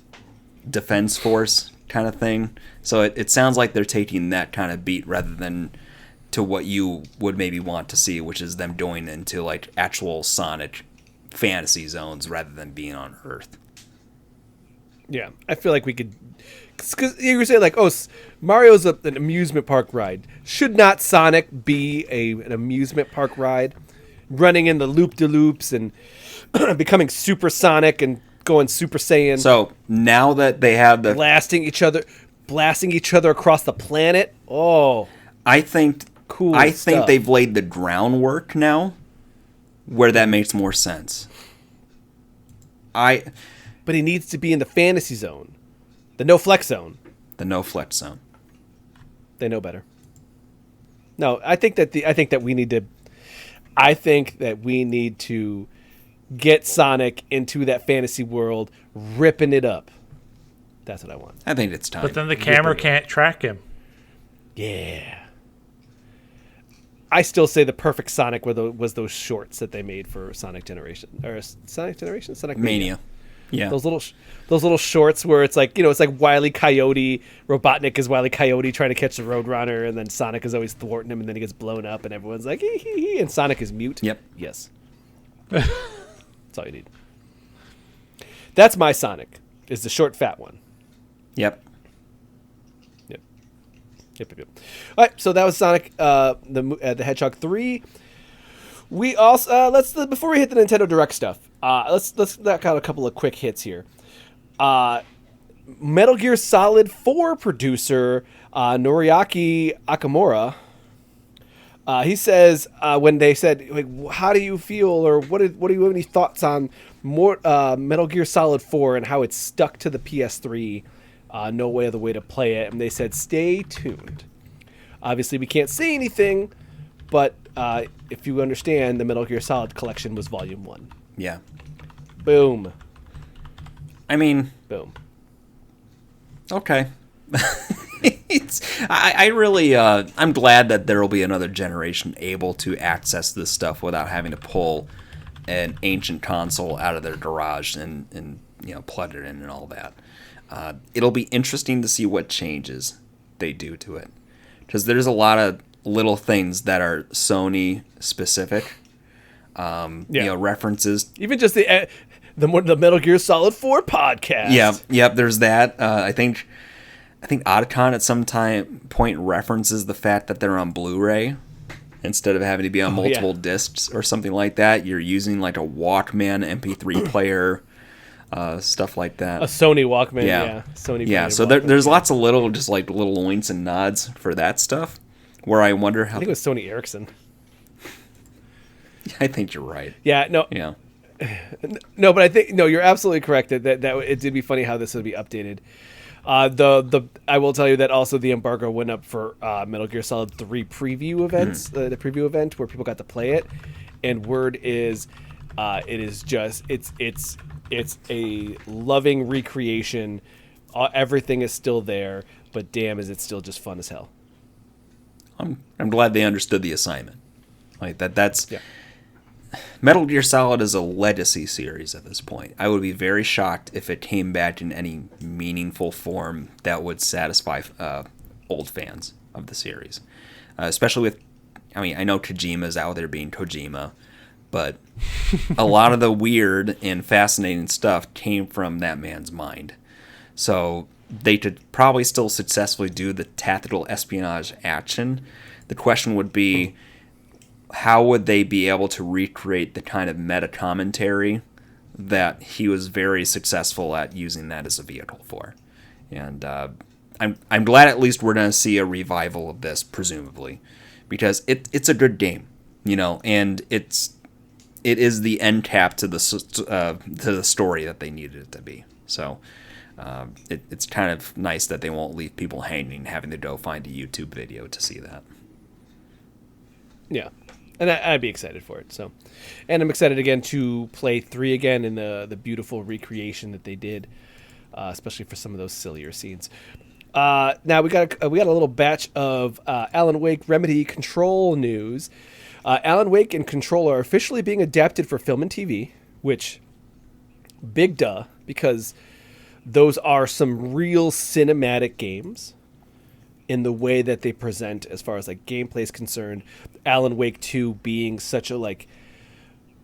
defense force kind of thing. So it sounds like they're taking that kind of beat rather than to what you would maybe want to see, which is them going into like actual Sonic fantasy zones rather than being on Earth. Yeah, I feel like we could, because you were saying like, oh, Mario's an amusement park ride. Should not Sonic be an amusement park ride, running in the loop-de-loops and becoming Super Sonic and going Super Saiyan? So now that they have the blasting each other across the planet. Oh, I think stuff. they've laid the groundwork now where that makes more sense. But he needs to be in the fantasy zone, the no flex zone. The no flex zone. They know better. No, I think that we need to get Sonic into that fantasy world, ripping it up. That's what I want. I think it's time. But then the camera can't track him. Yeah. I still say the perfect Sonic was those shorts that they made for Sonic Mania. Yeah. Those little shorts where it's like, it's like Wile E. Coyote. Robotnik is Wile E. Coyote trying to catch the Roadrunner, and then Sonic is always thwarting him, and then he gets blown up, and everyone's like, hee hee hee, and Sonic is mute. Yep. Yes. That's all you need. That's my Sonic, is the short, fat one. Yep. Yep. All right, so that was Sonic the Hedgehog 3. We also before we hit the Nintendo Direct stuff, let's knock out a couple of quick hits here. Metal Gear Solid 4 producer Noriaki Akamura. He says when they said, like, how do you feel, or what do you have any thoughts on more Metal Gear Solid 4 and how it's stuck to the PS3? No other way to play it, and they said stay tuned. Obviously, we can't say anything, but if you understand, the Metal Gear Solid collection was Volume 1. Yeah. Boom. I mean, boom. Okay. I really I'm glad that there will be another generation able to access this stuff without having to pull an ancient console out of their garage and plug it in and all that. It'll be interesting to see what changes they do to it, because there's a lot of little things that are Sony specific. References. Even just the Metal Gear Solid 4 podcast. Yep. There's that. I think Otacon at some point references the fact that they're on Blu-ray instead of having to be on multiple discs or something like that. You're using like a Walkman MP3 player. Stuff like that. A Sony Walkman, Sony. Yeah, so there's lots of little winks and nods for that stuff. Where I wonder how. I think it was Sony Ericsson. I think you're right. Yeah. No. Yeah. No, but I think you're absolutely correct that it did be funny how this would be updated. I will tell you that also the embargo went up for Metal Gear Solid 3 preview events, the preview event where people got to play it, and word is, it's a loving recreation. Everything is still there, but damn, is it still just fun as hell. I'm glad they understood the assignment. Like that's Metal Gear Solid is a legacy series at this point. I would be very shocked if it came back in any meaningful form that would satisfy old fans of the series. Especially with, I know Kojima's out there being Kojima, but a lot of the weird and fascinating stuff came from that man's mind. So they could probably still successfully do the tactical espionage action. The question would be, how would they be able to recreate the kind of meta commentary that he was very successful at using that as a vehicle for? And I'm glad at least we're going to see a revival of this, presumably, because it's a good game, and it is the end cap to the story that they needed it to be. So it's kind of nice that they won't leave people hanging, having to go find a YouTube video to see that. Yeah, and I'd be excited for it. So, and I'm excited again to play 3 again in the beautiful recreation that they did, especially for some of those sillier scenes. Now we got a little batch of Alan Wake Remedy Control news. Alan Wake and Control are officially being adapted for film and TV, which, big duh, because those are some real cinematic games in the way that they present as far as like gameplay is concerned. Alan Wake 2 being such a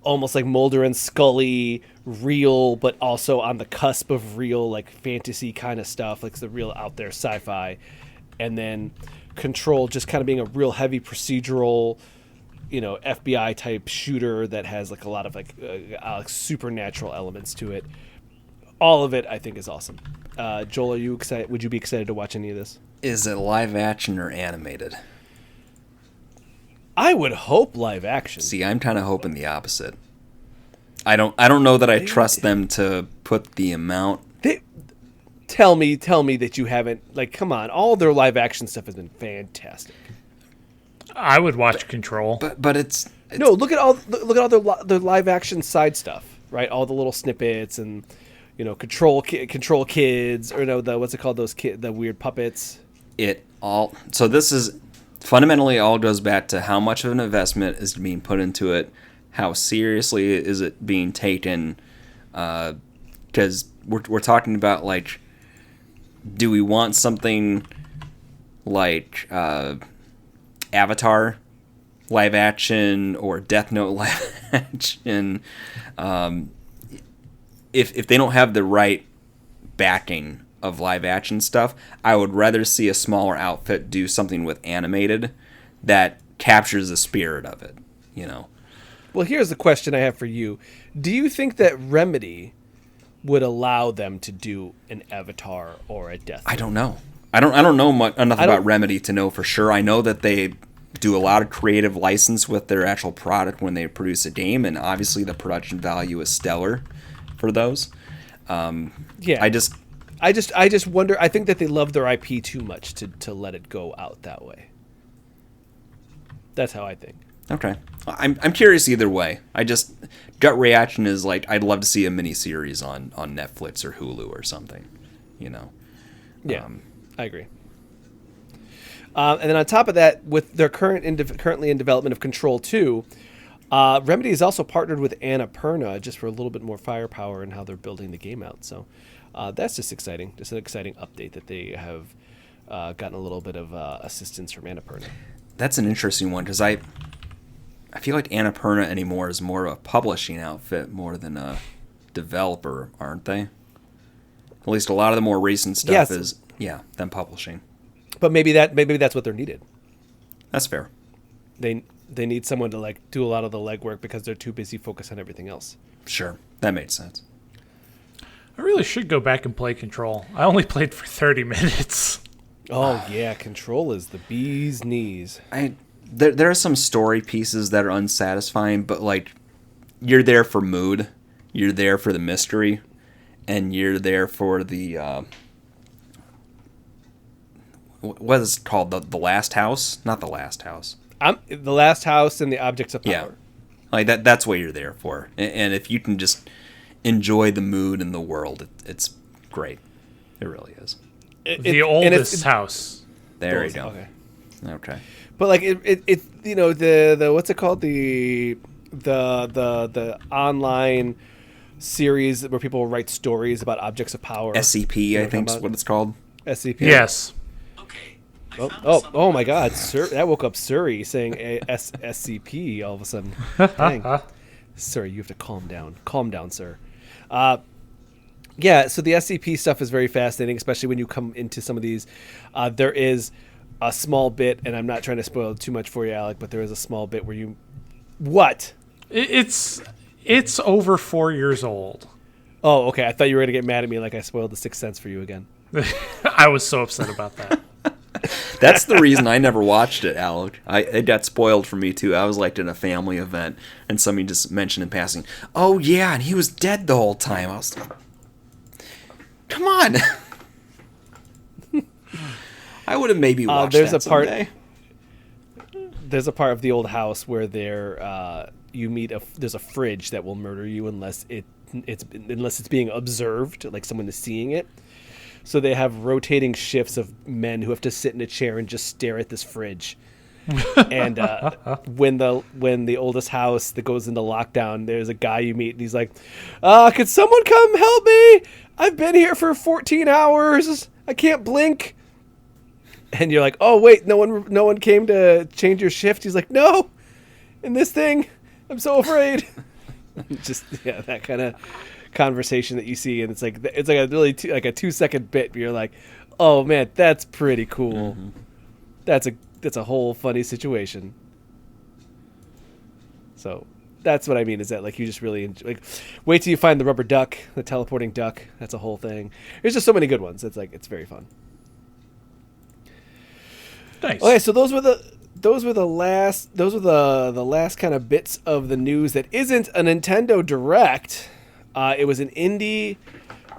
almost like Mulder and Scully, real, but also on the cusp of real, like fantasy kind of stuff, like the real out there sci-fi. And then Control just kind of being a real heavy procedural, FBI type shooter that has like a lot of like supernatural elements to it. All of it, I think, is awesome. Joel, are you excited? Would you be excited to watch any of this? Is it live action or animated? I would hope live action. See, I'm kind of hoping the opposite. I don't know that I trust them to put the amount. Tell me that you haven't, like, come on, all their live action stuff has been fantastic. I would watch Control. But it's no, look at all their live action side stuff, right? All the little snippets and, you know, Control Kids, or no, what's it called, the weird puppets. So this is fundamentally all goes back to how much of an investment is being put into it, how seriously is it being taken, because we're talking about, like, do we want something like Avatar live action or Death Note live action? If they don't have the right backing of live action stuff, I would rather see a smaller outfit do something with animated that captures the spirit of it, you know. Well, here's the question I have for you. Do you think that Remedy would allow them to do an Avatar or a Death Note? I don't know. I don't know enough about Remedy to know for sure. I know that they do a lot of creative license with their actual product when they produce a game, and obviously the production value is stellar for those. Yeah. I just wonder. I think that they love their IP too much to let it go out that way. That's how I think. Okay. I'm curious either way. Gut reaction is like, I'd love to see a miniseries on Netflix or Hulu or something, you know. Yeah, I agree. And then on top of that, with their currently in development of Control 2, Remedy is also partnered with Annapurna just for a little bit more firepower in how they're building the game out. So that's just exciting. Just an exciting update that they have gotten a little bit of assistance from Annapurna. That's an interesting one, because I feel like Annapurna anymore is more of a publishing outfit more than a developer, aren't they? At least a lot of the more recent stuff is them publishing. But maybe that's what they're needed. That's fair. They need someone to, like, do a lot of the legwork because they're too busy focused on everything else. Sure, that makes sense. I really should go back and play Control. I only played for 30 minutes. Oh yeah, Control is the bee's knees. There are some story pieces that are unsatisfying, but, like, you're there for mood, you're there for the mystery, and you're there for the what is it called, the Last House? Not the Last House. The Last House and the Objects of Power. Yeah, like that's what you're there for. And if you can just enjoy the mood and the world, it's great. It really is. The oldest house. There you go. Okay. But, like, it you know, the what's it called, the online series where people write stories about objects of power. SCP, I think is what it's called. SCP. Yes. Oh my God, Sir! That woke up Surrey saying SCP all of a sudden. Dang. Sir, you have to calm down. Calm down, sir. Yeah, so the SCP stuff is very fascinating, especially when you come into some of these. There is a small bit, and I'm not trying to spoil too much for you, Alec, but there is a small bit where you... What? It's over 4 years old. Oh, okay. I thought you were going to get mad at me like I spoiled The Sixth Sense for you again. I was so upset about that. That's the reason I never watched it, Alec. It got spoiled for me, too. I was, like, in a family event, and somebody just mentioned in passing, oh, yeah, and he was dead the whole time. I was like, come on. I would have maybe watched that someday. There's a part of the old house where there's a fridge that will murder you unless it's being observed, like someone is seeing it. So they have rotating shifts of men who have to sit in a chair and just stare at this fridge. And when the oldest house that goes into lockdown, there's a guy you meet and he's like, could someone come help me? I've been here for 14 hours. I can't blink. And you're like, oh wait, no one came to change your shift. He's like, no, in this thing, I'm so afraid. Just that kind of conversation that you see, and it's like a really like a 2-second bit. But you're like, oh man, that's pretty cool. Mm-hmm. That's a whole funny situation. So that's what I mean, is that, like, you just really enjoy, like, wait till you find the rubber duck, the teleporting duck. That's a whole thing. There's just so many good ones. It's very fun. Nice. Okay, so those were those were the last kind of bits of the news that isn't a Nintendo Direct. It was an indie.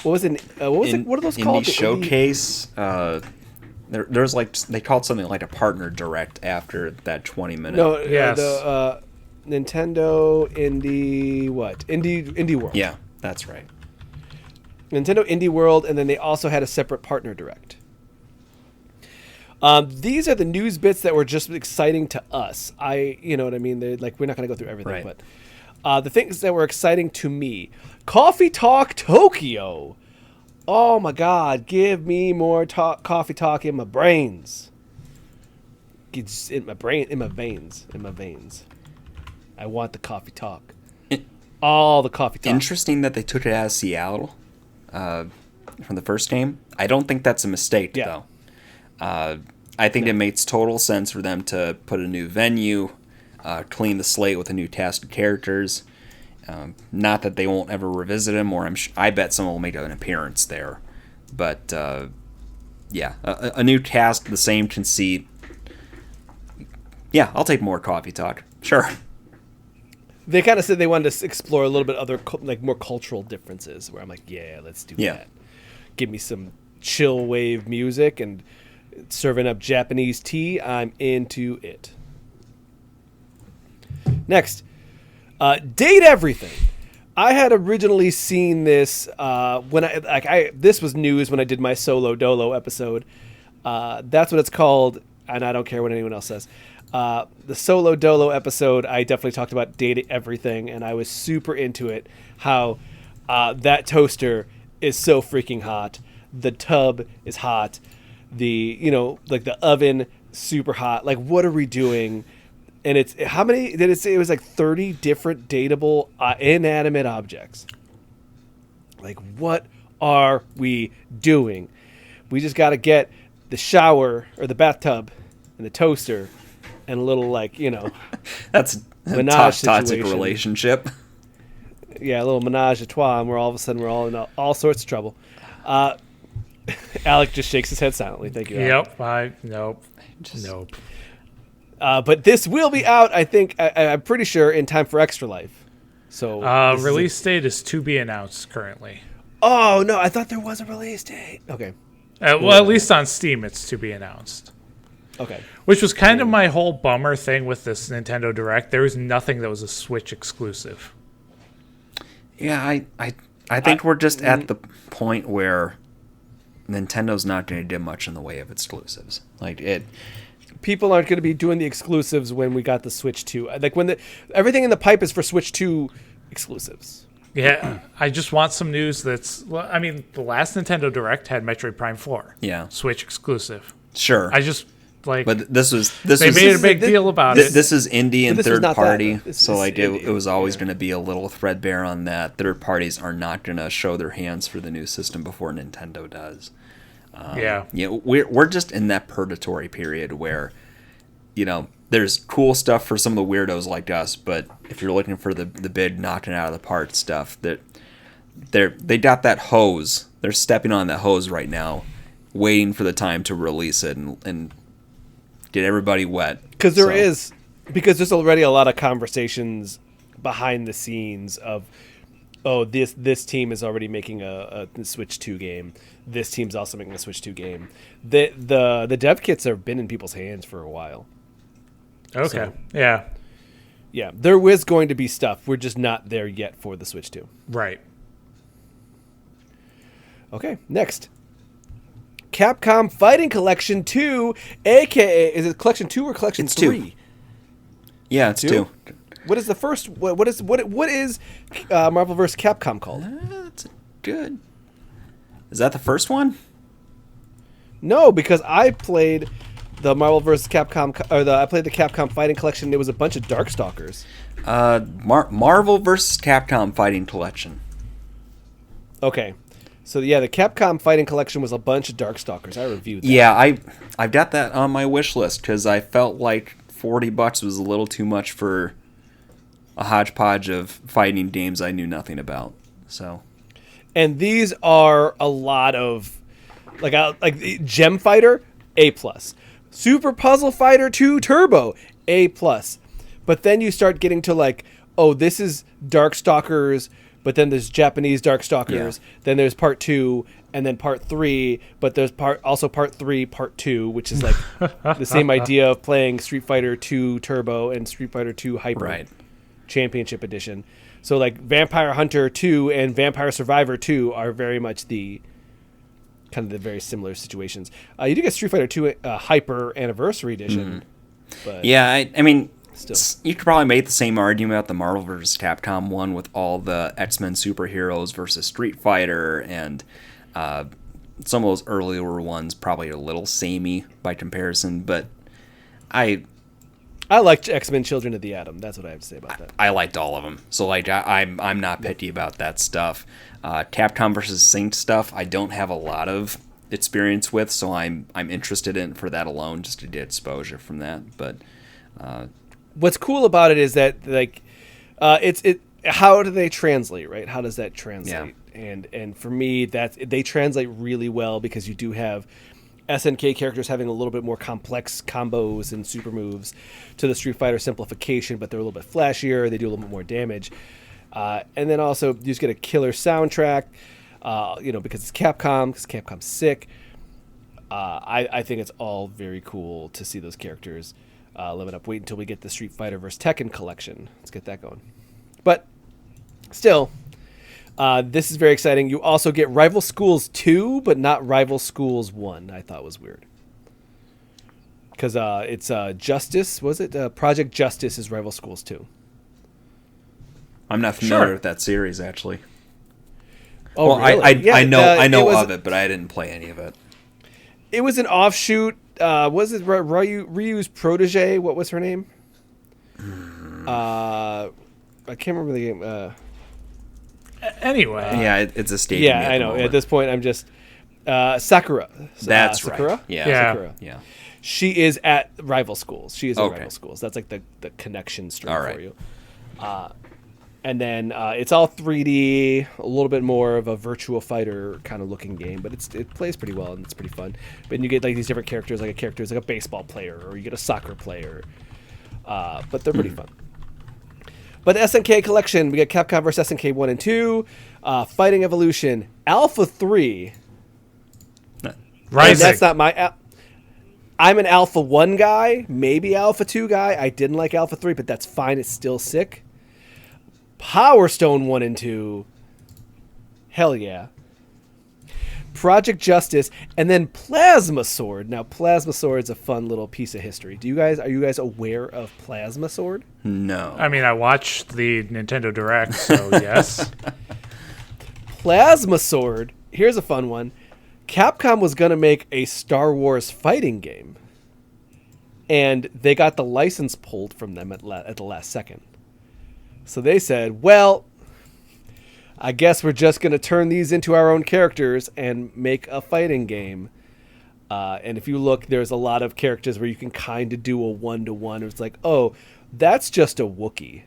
What was it? What are those called? Indie showcase. There's like, they called something like a partner direct after that 20-minute. No, Yes. the Nintendo Indie World. Yeah, that's right. Nintendo Indie World, and then they also had a separate partner direct. These are the news bits that were just exciting to us. You know what I mean? They're like, we're not going to go through everything, Right. but the things that were exciting to me: Coffee Talk Tokyo. Oh my God! Give me more coffee talk in my brains. It's in my brain, in my veins. I want the coffee talk. All the coffee talk. Interesting that they took it out of Seattle from the first game. I don't think that's a mistake, though. I think it makes total sense for them to put a new venue, clean the slate with a new cast of characters. Not that they won't ever revisit him, or I bet someone will make an appearance there. But yeah, a new cast, the same conceit. Yeah, I'll take more coffee talk. Sure. They kind of said they wanted to explore a little bit other more cultural differences. Where I'm like, yeah, let's do that. Give me some chill wave music and serving up Japanese tea. I'm into it. Next. Date Everything. I had originally seen this this was news when I did my Solo Dolo episode. That's what it's called, and I don't care what anyone else says. The Solo Dolo episode, I definitely talked about Date Everything, and I was super into it. How that toaster is so freaking hot. The tub is hot. The oven super hot. Like, what are we doing? And it's how many did it say? It was like 30 different dateable inanimate objects. Like, what are we doing? We just got to get the shower or the bathtub and the toaster and a little That's a toxic relationship. Yeah, a little menage a trois, and we're all of a sudden we're all in all sorts of trouble. Alec just shakes his head silently. Thank you, Alec. Nope. But this will be out, I think, I'm pretty sure, in time for Extra Life. So release date is to be announced currently. Oh, no, I thought there was a release date. Okay. Well, at least on Steam, it's to be announced. Okay. Which was kind of my whole bummer thing with this Nintendo Direct. There was nothing that was a Switch exclusive. Yeah, I think we're just at the point where Nintendo's not going to do much in the way of exclusives. People aren't going to be doing the exclusives when we got the Switch 2. Like, when everything in the pipe is for Switch 2 exclusives. Yeah, I just want some news that's... Well, I mean, the last Nintendo Direct had Metroid Prime 4. Yeah. Switch exclusive. Sure. I just, But this was... They made a big deal about it. This is indie and third party, so it was always going to be a little threadbare on that. Third parties are not going to show their hands for the new system before Nintendo does. We're just in that purgatory period where, there's cool stuff for some of the weirdos like us, but if you're looking for the big knocking out of the park stuff, they got that hose. They're stepping on that hose right now, waiting for the time to release it and get everybody wet. Because there's already a lot of conversations behind the scenes of, oh, this team is already making a Switch 2 game. This team's also making a Switch 2 game. The dev kits have been in people's hands for a while. Okay. So, yeah. Yeah, there is going to be stuff. We're just not there yet for the Switch 2. Right. Okay, next. Capcom Fighting Collection 2, a.k.a. Is it Collection 2 or Collection 3? 2. Yeah, it's 2. What is the first? What is Marvel vs. Capcom called? That's good. Is that the first one? No, because I played the Marvel vs. Capcom, I played the Capcom Fighting Collection. There was a bunch of Darkstalkers. Marvel vs. Capcom Fighting Collection. Okay, so yeah, the Capcom Fighting Collection was a bunch of Darkstalkers. I reviewed that. Yeah, I've got that on my wish list because I felt like $40 was a little too much for a hodgepodge of fighting games I knew nothing about. So, and these are a lot of like Gem Fighter A+, Super Puzzle Fighter 2 Turbo, A+. But then you start getting to like, oh, this is Darkstalkers, but then there's Japanese Darkstalkers, then there's part 2, and then part 3, but there's also part 3, part 2, which is like the same idea of playing Street Fighter 2 Turbo and Street Fighter 2 Hyper Championship Edition. So like Vampire Hunter 2 and Vampire Survivor 2 are very much the kind of the very similar situations. You do get Street Fighter 2 Hyper Anniversary Edition. But yeah, I mean, still, you could probably make the same argument about the Marvel vs. Capcom one with all the X-Men superheroes versus Street Fighter, and some of those earlier ones probably a little samey by comparison, but I liked X-Men Children of the Atom. That's what I have to say about that. I liked all of them, so like I'm not picky about that stuff. Capcom versus Saint stuff, I don't have a lot of experience with, so I'm interested in for that alone, just to get exposure from that. But what's cool about it is that like how do they translate, right? How does that translate? And for me, they translate really well, because you do have SNK characters having a little bit more complex combos and super moves to the Street Fighter simplification, but they're a little bit flashier. They do a little bit more damage. And then also you just get a killer soundtrack, because it's Capcom, because Capcom's sick. I think it's all very cool to see those characters living up. Wait until we get the Street Fighter vs. Tekken collection. Let's get that going. But still, this is very exciting. You also get Rival Schools 2, but not Rival Schools 1. I thought was weird. Because it's Justice, was it? Project Justice is Rival Schools 2. I'm not familiar with that series, actually. Oh, well, really? I know of it, but I didn't play any of it. It was an offshoot. Was it Ryu's protege? What was her name? I can't remember the game. Anyway. Yeah, it's a stage. Yeah, I know. At this point, I'm just Sakura. That's Sakura? Right. Yeah. Sakura. Yeah. She is at Rival Schools. She is at Rival Schools. That's like the connection string for you. And then it's all 3D, a little bit more of a Virtua Fighter kind of looking game, but it plays pretty well and it's pretty fun. But you get like these different characters, like a character is like a baseball player, or you get a soccer player, but they're pretty fun. But the SNK collection, we get Capcom vs. SNK 1 and 2, Fighting Evolution, Alpha 3. Rising. That's not my... I'm an Alpha 1 guy, maybe Alpha 2 guy. I didn't like Alpha 3, but that's fine. It's still sick. Power Stone 1 and 2. Hell yeah. Project Justice, and then Plasma Sword. Now, Plasma Sword's a fun little piece of history. Are you guys aware of Plasma Sword? No. I mean, I watched the Nintendo Direct, so yes. Plasma Sword, here's a fun one. Capcom was going to make a Star Wars fighting game, and they got the license pulled from them at the last second. So they said, well, I guess we're just going to turn these into our own characters and make a fighting game. And if you look, there's a lot of characters where you can kind of do a one-to-one. It's like, oh, that's just a Wookiee.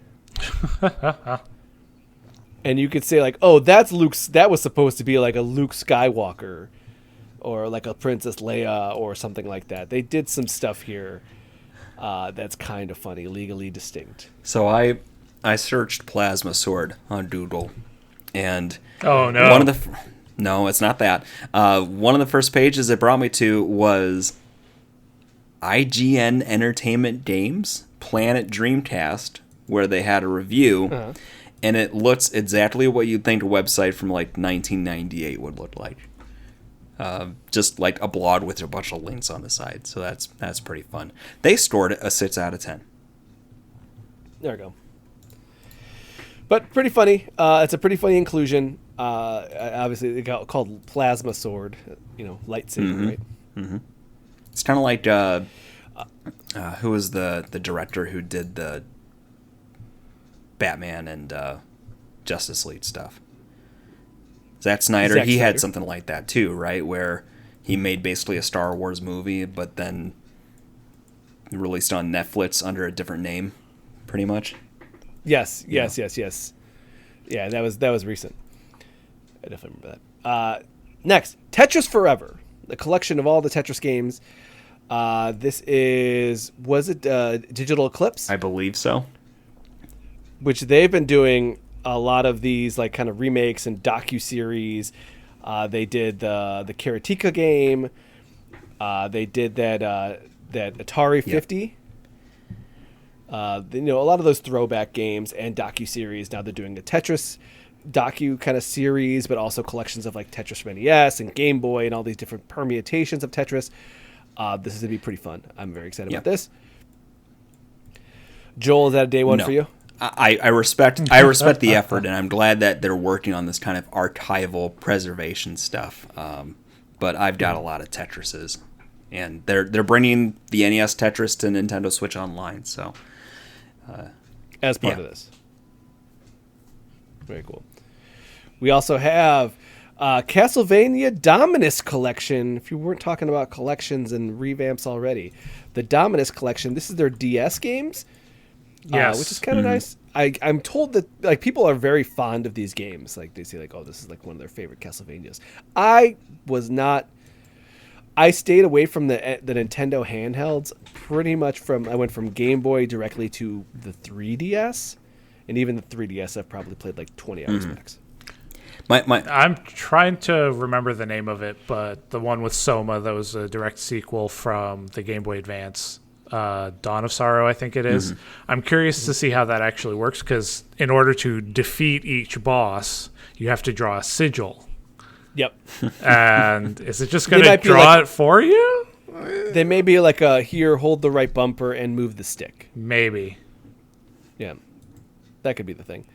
And you could say like, oh, that's Luke's. That was supposed to be like a Luke Skywalker, or like a Princess Leia, or something like that. They did some stuff here that's kind of funny, legally distinct. So I searched Plasma Sword on Google, and oh no, no, it's not that. One of the first pages it brought me to was IGN Entertainment Games Planet Dreamcast, where they had a review, and it looks exactly what you'd think a website from like 1998 would look like. Just like a blog with a bunch of links on the side. So that's pretty fun. They scored it a 6 out of 10. There we go. But pretty funny. It's a pretty funny inclusion. Obviously, it got called Plasma Sword. Lightsaber, right? Mm-hmm. It's kind of like who was the director who did the Batman and Justice League stuff? Zack Snyder. He had something like that too, right? Where he made basically a Star Wars movie, but then released on Netflix under a different name, pretty much. Yes. Yeah, that was recent. I definitely remember that. Next, Tetris Forever, the collection of all the Tetris games. Was it Digital Eclipse? I believe so. Which they've been doing a lot of these like kind of remakes and docu-series. They did the Karateka game. They did that Atari 50. A lot of those throwback games and docu-series. Now they're doing a Tetris docu kind of series, but also collections of like Tetris from NES and Game Boy and all these different permutations of Tetris. This is going to be pretty fun. I'm very excited about this. Joel, is that a day one for you? I respect the effort, and I'm glad that they're working on this kind of archival preservation stuff. But I've got a lot of Tetrises, and they're bringing the NES Tetris to Nintendo Switch Online. So, as part of this, very cool. We also have Castlevania Dominus Collection. If you weren't talking about collections and revamps already, the Dominus Collection. This is their DS games. Yes. Which is kind of nice. I'm told that like people are very fond of these games. Like they say like, oh, this is like one of their favorite Castlevanias. I was not. I stayed away from the Nintendo handhelds pretty much I went from Game Boy directly to the 3DS, and even the 3DS I've probably played like 20 hours max. I'm trying to remember the name of it, but the one with Soma that was a direct sequel from the Game Boy Advance. Dawn of Sorrow, I think it is. I'm curious to see how that actually works, because in order to defeat each boss, you have to draw a sigil. Yep. And is it just going to draw it for you? They may be like here, hold the right bumper and move the stick. Maybe. Yeah, that could be the thing.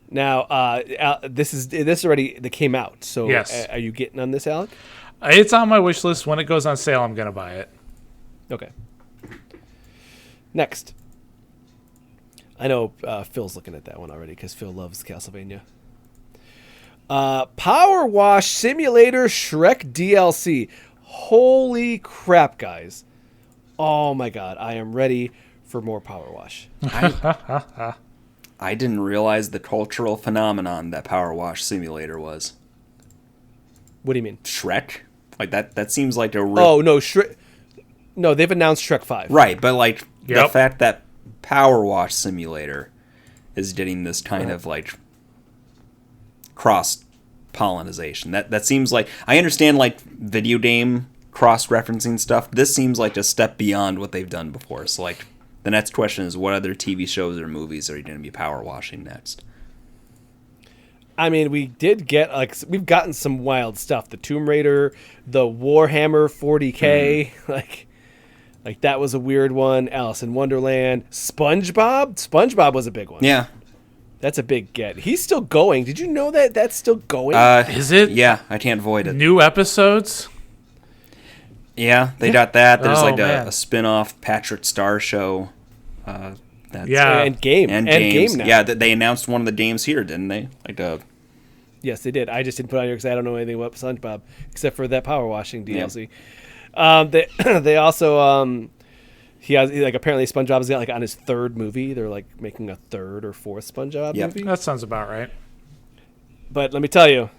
Now, this already came out. So yes. Are you getting on this, Alec? It's on my wish list. When it goes on sale, I'm going to buy it. Okay. Next. I know Phil's looking at that one already because Phil loves Castlevania. Power Wash Simulator Shrek DLC. Holy crap, guys. Oh my god, I am ready for more Power Wash. I didn't realize the cultural phenomenon that Power Wash Simulator was. What do you mean? Shrek? Like that seems like a real... Oh, no, Shrek... No, they've announced Shrek 5. Right, but like the fact that Power Wash Simulator is getting this kind of like cross pollination. That seems like, I understand like video game cross referencing stuff. This seems like a step beyond what they've done before. So like the next question is, what other TV shows or movies are you going to be power washing next? I mean, we've gotten some wild stuff. The Tomb Raider, the Warhammer 40K, like that was a weird one. Alice in Wonderland, SpongeBob was a big one. Yeah. That's a big get. He's still going. Did you know that that's still going? Is it? Yeah, I can't avoid it. New episodes? Yeah, they got that. There's a spin-off Patrick Star show. And games. Game now. Yeah, they announced one of the games here, didn't they? Yes, they did. I just didn't put it on here because I don't know anything about SpongeBob except for that power washing DLC. Yeah. They also he has apparently SpongeBob's got on his third movie. They're making a third or fourth SpongeBob movie. That sounds about right. But let me tell you,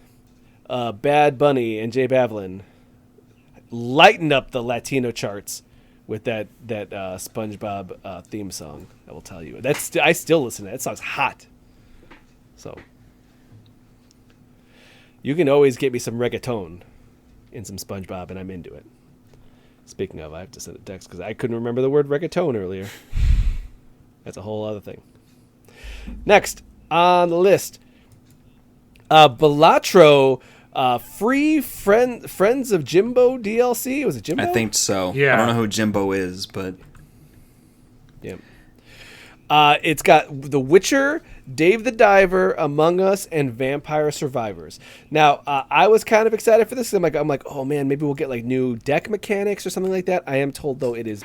Bad Bunny and Jay Bavlin lighten up the Latino charts with that SpongeBob theme song. I will tell you. I still listen to that. That song's hot. So you can always get me some reggaeton in some SpongeBob, and I'm into it. Speaking of, I have to send a text because I couldn't remember the word reggaeton earlier. That's a whole other thing. Next on the list, Balatro free Friends of Jimbo DLC. Was it Jimbo? I think so. Yeah. I don't know who Jimbo is, but... Yeah. It's got The Witcher, Dave the Diver, Among Us, and Vampire Survivors. Now, I was kind of excited for this. I'm like, oh man, maybe we'll get new deck mechanics or something like that. I am told though it's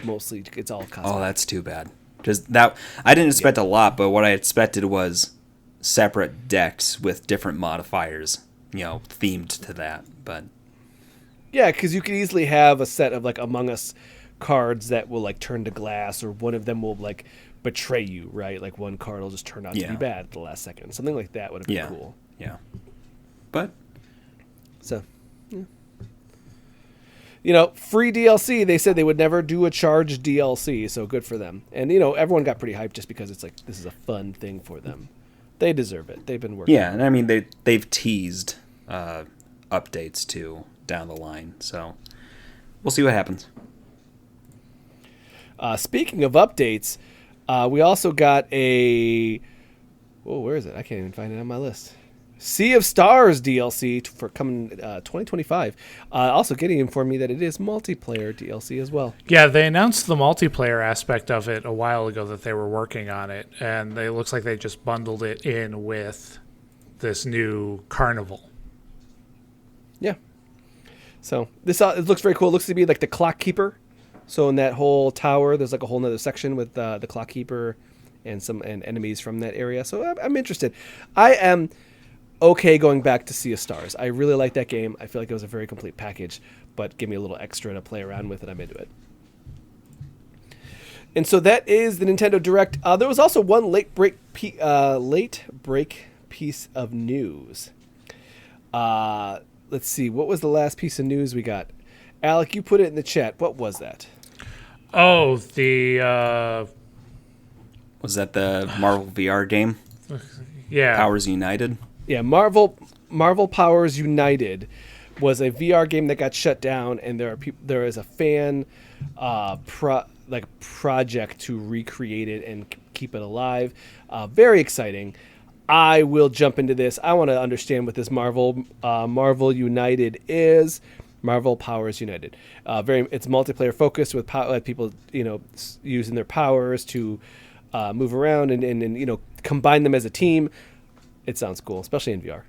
all cosmetic. Oh, that's too bad. Because I didn't expect a lot, but what I expected was separate decks with different modifiers, themed to that. But yeah, because you could easily have a set of Among Us cards that will turn to glass, or one of them will betray you, right? One card will just turn out to be bad at the last second. Something like that would have been cool. Yeah. But so, yeah. free DLC. They said they would never do a charged DLC, so good for them. And, everyone got pretty hyped just because it's like, this is a fun thing for them. They deserve it. They've been working. Yeah, and I mean, they've teased updates, too, down the line. So we'll see what happens. Speaking of updates, we also got where is it? I can't even find it on my list. Sea of Stars DLC for coming 2025. Also getting informed me that it is multiplayer DLC as well. Yeah, they announced the multiplayer aspect of it a while ago that they were working on it, and it looks like they just bundled it in with this new Carnival. Yeah. So this it looks very cool. It looks to be like the Clock Keeper. So in that whole tower, there's like a whole nother section with the Clock Keeper and enemies from that area. So I'm interested. I am okay going back to Sea of Stars. I really like that game. I feel like it was a very complete package, but give me a little extra to play around with, and I'm into it. And so that is the Nintendo Direct. There was also one late break piece of news. Let's see. What was the last piece of news we got? Alec, you put it in the chat. What was that? Oh, was that the Marvel VR game? Yeah. Powers United? Yeah, Marvel Powers United was a VR game that got shut down, and there is a fan project to recreate it and keep it alive. Very exciting. I will jump into this. I want to understand what this Marvel United is. Marvel Powers United. It's multiplayer focused with people using their powers to move around and combine them as a team. It sounds cool, especially in VR.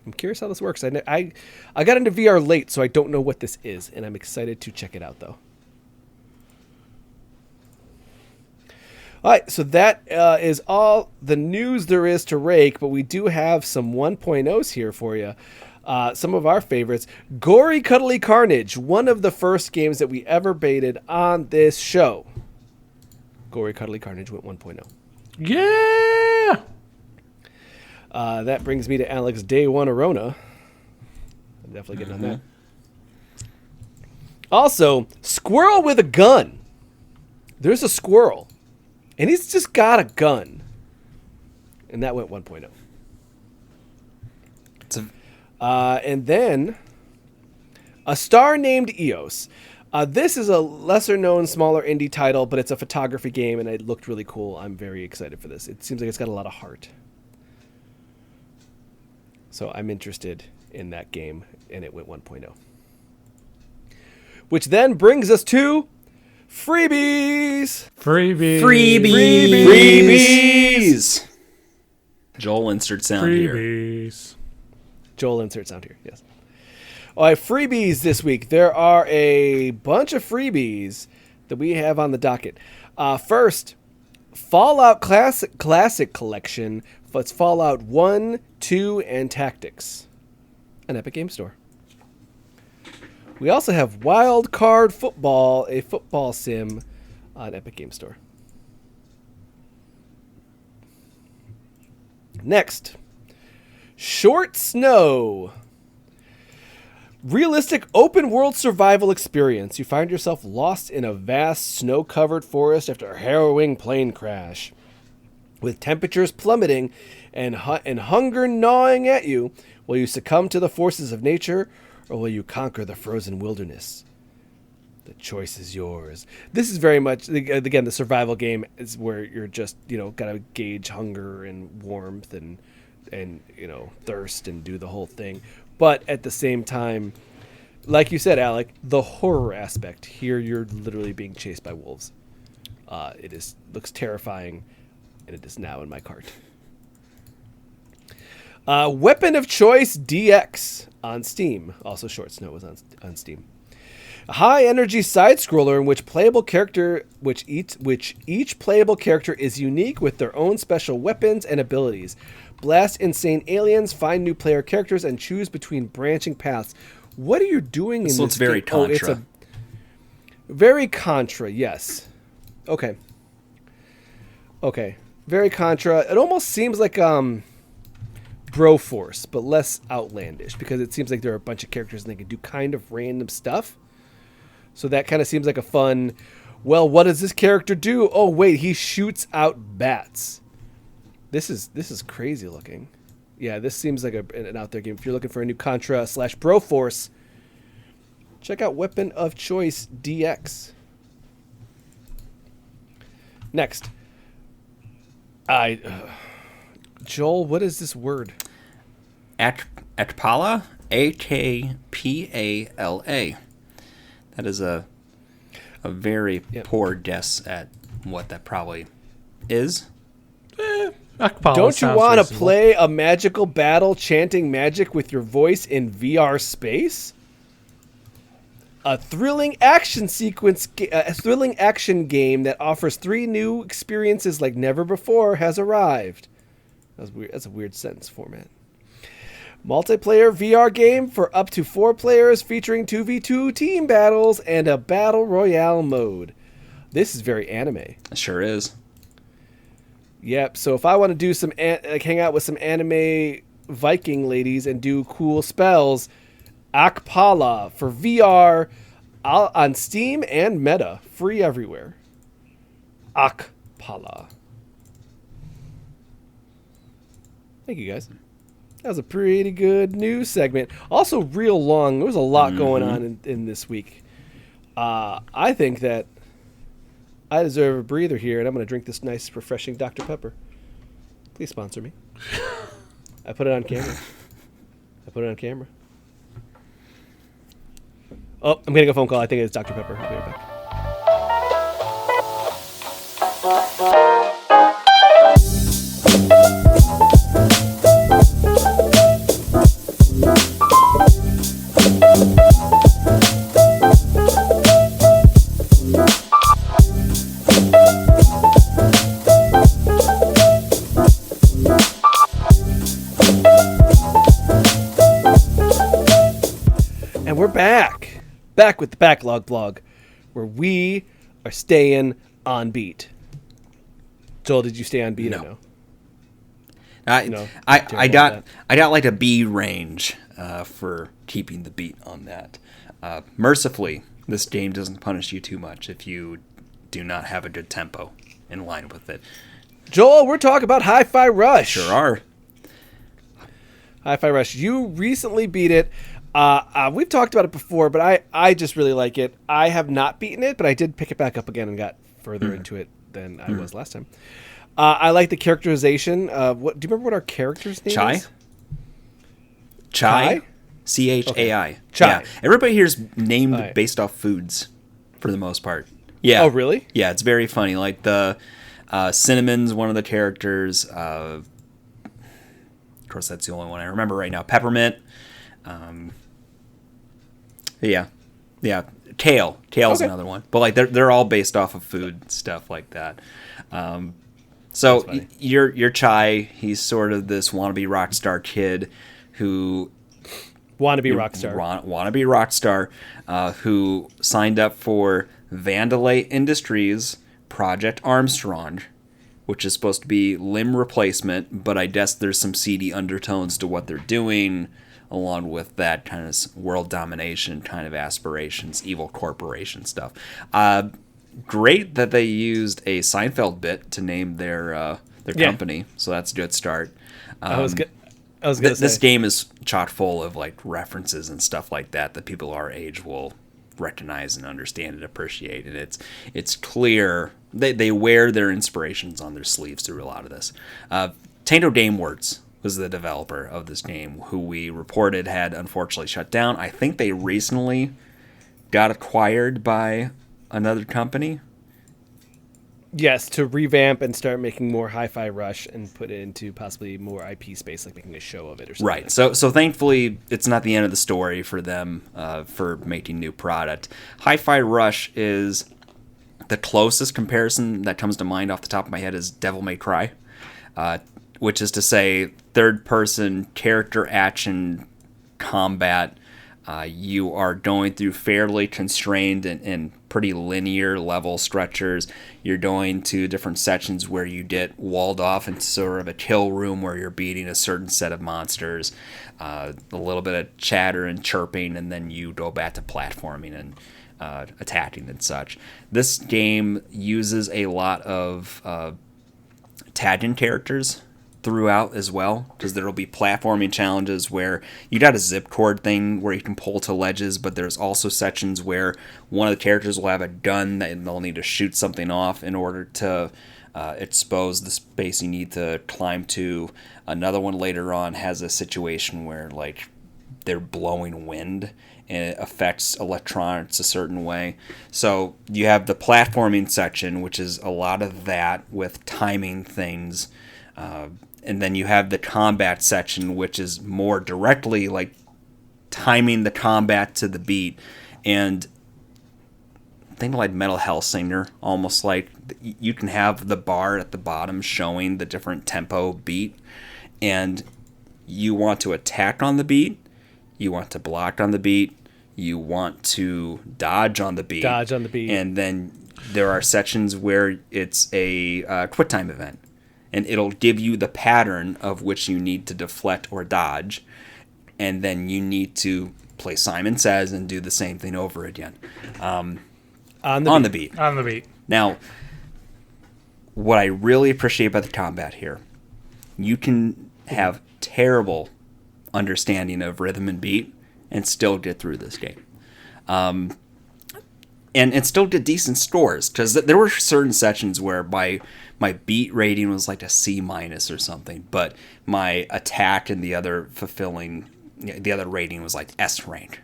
I'm curious how this works. I got into VR late, so I don't know what this is, and I'm excited to check it out, though. All right, so that is all the news there is to rake, but we do have some 1.0s here for you. Some of our favorites. Gory Cuddly Carnage, one of the first games that we ever baited on this show. Gory Cuddly Carnage went 1.0. Yeah! That brings me to Alex Day One Arona. I'm definitely getting on that. Also, Squirrel with a Gun. There's a squirrel, and he's just got a gun. And that went 1.0. And then, A Star Named Eos. This is a lesser-known, smaller indie title, but it's a photography game, and it looked really cool. I'm very excited for this. It seems like it's got a lot of heart. So I'm interested in that game, and it went 1.0. Which then brings us to Freebies! Freebies! Joel, insert sound here. Joel, insert sound here, yes. All right, freebies this week. There are a bunch of freebies that we have on the docket. First, Fallout Classic Collection. It's Fallout 1, 2, and Tactics. An Epic Game Store. We also have Wild Card Football, a football sim on Epic Game Store. Next, Short Snow. Realistic open-world survival experience. You find yourself lost in a vast snow-covered forest after a harrowing plane crash. With temperatures plummeting and hunger gnawing at you, will you succumb to the forces of nature, or will you conquer the frozen wilderness? The choice is yours. This is very much, again, the survival game is where you're just, got to gauge hunger and warmth and thirst and do the whole thing. But at the same time, like you said, Alec, the horror aspect. Here you're literally being chased by wolves. It looks terrifying, and it is now in my cart. Weapon of Choice DX on Steam. Also, Short Snow was on Steam. A high-energy side-scroller in which each playable character is unique with their own special weapons and abilities. Blast insane aliens, find new player characters, and choose between branching paths. What are you doing in this? So it's very Contra. It's very Contra, yes. Okay. Very Contra. It almost seems like Broforce, but less outlandish, because it seems like there are a bunch of characters and they can do kind of random stuff. So that kind of seems like a fun, well, what does this character do? Oh, wait, he shoots out bats. This is crazy looking. Yeah, this seems like an out there game. If you're looking for a new Contra / Broforce, check out Weapon of Choice DX. Next. Joel, what is this word? Atpala? Akpala. That is a very poor guess at what that probably is. Don't you want to play a magical battle chanting magic with your voice in VR space? A thrilling action game that offers 3 new experiences like never before has arrived. That's a weird sentence format. Multiplayer VR game for up to 4 players featuring 2v2 team battles and a battle royale mode. This is very anime. It sure is. Yep. So if I want to do some hang out with some anime Viking ladies and do cool spells, Akpala for VR on Steam and Meta, free everywhere. Akpala. Thank you, guys. That was a pretty good news segment. Also real long. There was a lot going on in this week. I think that I deserve a breather here, and I'm going to drink this nice, refreshing Dr. Pepper. Please sponsor me. I put it on camera. Oh, I'm getting a phone call. I think it's Dr. Pepper. I'll be right back. And we're back with the Backlog Blog, where we are staying on beat. Joel, did you stay on beat? No. Or no? I got like a B range for keeping the beat on that. Mercifully, this game doesn't punish you too much if you do not have a good tempo in line with it. Joel, we're talking about Hi-Fi Rush. Sure are. Hi-Fi Rush. You recently beat it. We've talked about it before, but I just really like it. I have not beaten it, but I did pick it back up again and got further into it than I was last time. I like the characterization. Do you remember what our character's name is? Chai? Chai? Okay. Chai. Yeah. Everybody here's named based off foods for the most part. Yeah. Oh, really? Yeah, it's very funny. Like the Cinnamon's one of the characters. Of course, that's the only one I remember right now. Peppermint. Yeah. Kale's another one. But like they're all based off of food stuff like that. So your Chai, he's sort of this wannabe rock star kid who wannabe rock star who signed up for Vandalay Industries Project Armstrong, which is supposed to be limb replacement, but I guess there's some seedy undertones to what they're doing, along with that kind of world domination kind of aspirations, evil corporation stuff. Great that they used a Seinfeld bit to name their company, so that's a good start. I was gonna say this game is chock full of like references and stuff like that people our age will recognize and understand and appreciate, and it's clear they wear their inspirations on their sleeves through a lot of this. Tango Gameworks was the developer of this game, who we reported had unfortunately shut down. I think they recently got acquired by another company. Yes, to revamp and start making more Hi-Fi Rush and put it into possibly more IP space, like making a show of it or something. Right. So thankfully, it's not the end of the story for them for making new product. Hi-Fi Rush is the closest comparison that comes to mind off the top of my head is Devil May Cry, which is to say third-person character action combat You are going through fairly constrained and pretty linear level stretchers. You're going to different sections where you get walled off into sort of a kill room where you're beating a certain set of monsters. A little bit of chatter and chirping, and then you go back to platforming and attacking and such. This game uses a lot of tagging characters throughout as well, because there'll be platforming challenges where you got a zip cord thing where you can pull to ledges, but there's also sections where one of the characters will have a gun that they'll need to shoot something off in order to expose the space you need to climb to. Another one later on has a situation where like they're blowing wind and it affects electronics a certain way. So you have the platforming section, which is a lot of that with timing things. And then you have the combat section, which is more directly like timing the combat to the beat. And think like Metal Hellsinger, almost like you can have the bar at the bottom showing the different tempo beat. And you want to attack on the beat, you want to block on the beat, you want to dodge on the beat. And then there are sections where it's a quick time event. And it'll give you the pattern of which you need to deflect or dodge. And then you need to play Simon Says and do the same thing over again. On the beat. On the beat. Now, what I really appreciate about the combat here, you can have terrible understanding of rhythm and beat and still get through this game. And still get decent scores, because there were certain sections where my beat rating was like a C- or something, but my attack and the other rating was like S rank.